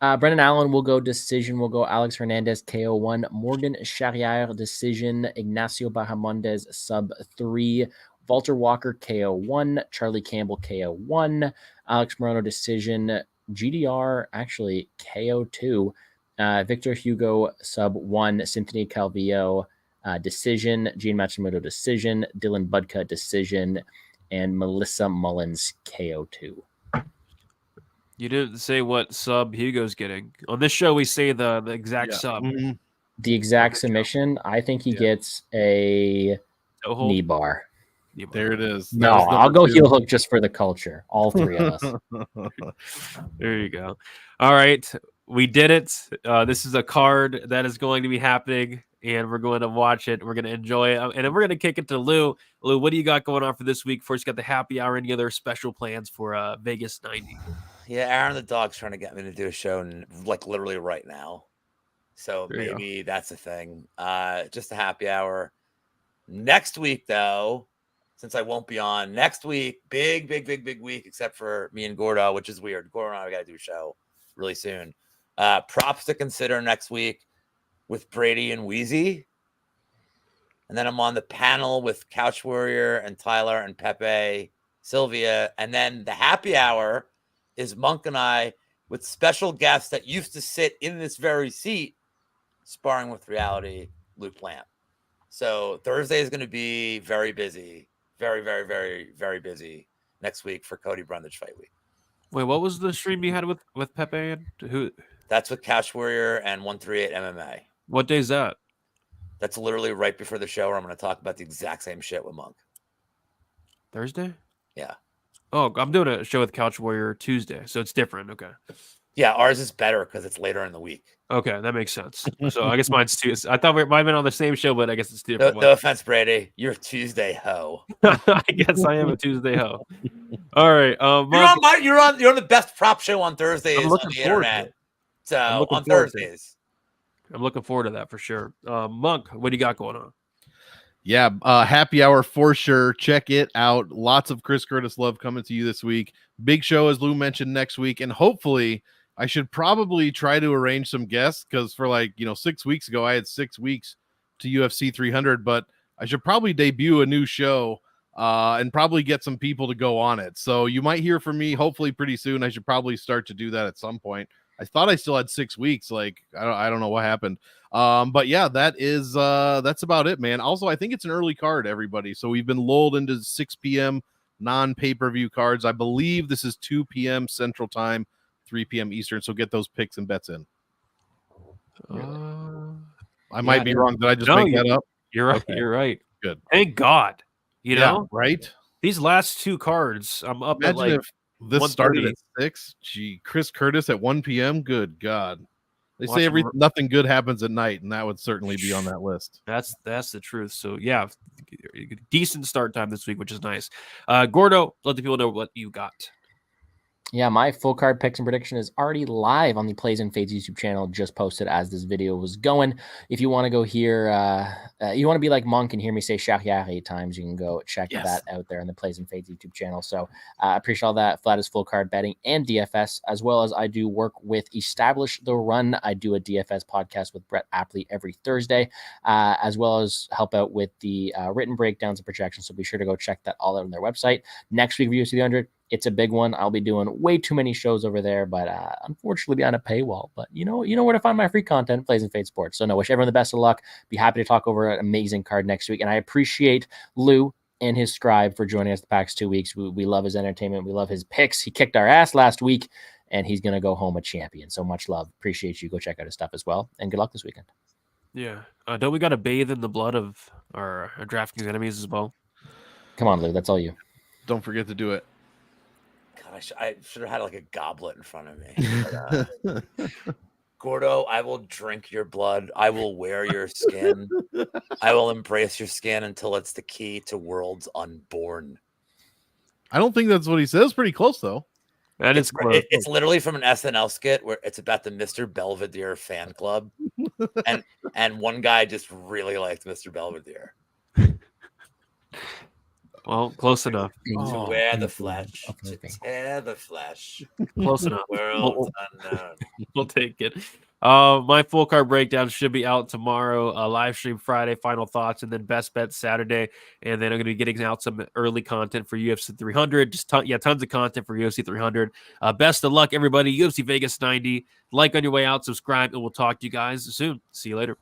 S4: Brendan Allen will go decision. We'll go Alex Hernandez KO1, Morgan Charrière decision, Ignacio Bahamondes sub 3, Valter Walker KO1, Charlie Campbell KO1, Alex Morono decision, GDR actually KO2, Victor Hugo sub 1, Cynthia Calvillo decision, Gene Matsumoto decision, Dylan Budka decision, and Melissa Mullins KO2.
S1: You didn't say what sub Hugo's getting. On this show, we say the exact sub.
S3: Mm-hmm.
S4: The exact submission. I think he gets a knee bar.
S3: There it is.
S4: No, I'll go heel hook just for the culture. All three of us.
S1: There you go. All right. We did it. This is a card that is going to be happening, and we're going to watch it. We're going to enjoy it. And then we're going to kick it to Lou. Lou, what do you got going on for this week? First, you got the happy hour. Any other special plans for Vegas 90?
S2: Yeah, Aaron the dog's trying to get me to do a show like literally right now. So maybe that's a thing. Just a happy hour. Next week, though, since I won't be on next week, big week, except for me and Gordo, which is weird. Gordo and I got to do a show really soon. Props to consider next week with Brady and Wheezy. And then I'm on the panel with Couch Warrior and Tyler and Pepe, Sylvia. And then the happy hour is Monk and I with special guests that used to sit in this very seat sparring with reality, Luke Lamp. So Thursday is going to be very busy. Very busy next week for Cody Brundage Fight Week.
S1: Wait, what was the stream you had with Pepe and who?
S2: That's with Couch Warrior and 138 MMA.
S1: What day is that?
S2: That's literally right before the show where I'm going to talk about the exact same shit with Monk.
S1: Thursday?
S2: Yeah.
S1: Oh, I'm doing a show with Couch Warrior Tuesday, so it's different. Okay.
S2: Yeah, ours is better because it's later in the week.
S1: Okay, that makes sense. So I guess mine's Tuesday. I thought we might have been on the same show, but I guess it's different.
S2: No offense, Brady. You're a Tuesday hoe.
S1: I guess I am a Tuesday hoe. All right.
S2: You're on the best prop show on Thursdays on the internet. So on Thursdays.
S1: I'm looking forward to that for sure. Monk, what do you got going on?
S3: Yeah, happy hour for sure. Check it out. Lots of Chris Curtis love coming to you this week. Big show, as Lou mentioned, next week. And hopefully, I should probably try to arrange some guests because for 6 weeks ago, I had 6 weeks to UFC 300, but I should probably debut a new show and probably get some people to go on it. So you might hear from me hopefully pretty soon. I should probably start to do that at some point. I thought I still had 6 weeks. Like I don't know what happened. But yeah, that's about it, man. Also, I think it's an early card, everybody. So we've been lulled into 6 p.m. non-pay-per-view cards. I believe this is 2 p.m. Central Time, 3 p.m. Eastern. So get those picks and bets in. I might be wrong. Did I just make that up?
S1: You're right.
S3: Okay.
S1: You're right.
S3: Good.
S1: Thank God. You know,
S3: right?
S1: These last 2 cards, I'm up
S3: Imagine
S1: at like
S3: if this started at 6. Gee, Chris Curtis at 1 p.m. Good God. They say nothing good happens at night, and that would certainly be on that list.
S1: That's the truth. So yeah, decent start time this week, which is nice. Gordo, let the people know what you got.
S4: Yeah, my full card picks and prediction is already live on the Plays and Fades YouTube channel, just posted as this video was going. If you want to go hear, you want to be like Monk and hear me say Charrière 8 times, you can go check that out there on the Plays and Fades YouTube channel. So I appreciate all that. Flat is full card betting and DFS, as well as I do work with Establish the Run. I do a DFS podcast with Brett Apley every Thursday, as well as help out with the written breakdowns and projections. So be sure to go check that all out on their website. Next week, UFC 300. It's a big one. I'll be doing way too many shows over there, but unfortunately behind a paywall. But you know where to find my free content, Plays and Fade Sports. So no, wish everyone the best of luck. Be happy to talk over an amazing card next week. And I appreciate Lou and his scribe for joining us the past 2 weeks. We love his entertainment. We love his picks. He kicked our ass last week, and he's going to go home a champion. So much love. Appreciate you. Go check out his stuff as well. And good luck this weekend.
S1: Yeah. Don't we got to bathe in the blood of our Draftkings enemies as well?
S4: Come on, Lou. That's all you.
S3: Don't forget to do it.
S2: I should have had like a goblet in front of me. But, Gordo, I will drink your blood. I will wear your skin. I will embrace your skin until it's the key to worlds unborn.
S3: I don't think that's what he says. Pretty close, though.
S1: That is close.
S2: It's literally from an SNL skit where it's about the Mr. Belvedere fan club. and one guy just really liked Mr. Belvedere.
S1: Well, close enough.
S2: To wear the flesh, to tear the flesh.
S1: Close enough.
S2: World unknown.
S1: We'll take it. My full card breakdown should be out tomorrow. Live stream Friday, final thoughts, and then best bet Saturday. And then I'm going to be getting out some early content for UFC 300. Just tons of content for UFC 300. Best of luck, everybody. UFC Vegas 90. Like on your way out, subscribe, and we'll talk to you guys soon. See you later.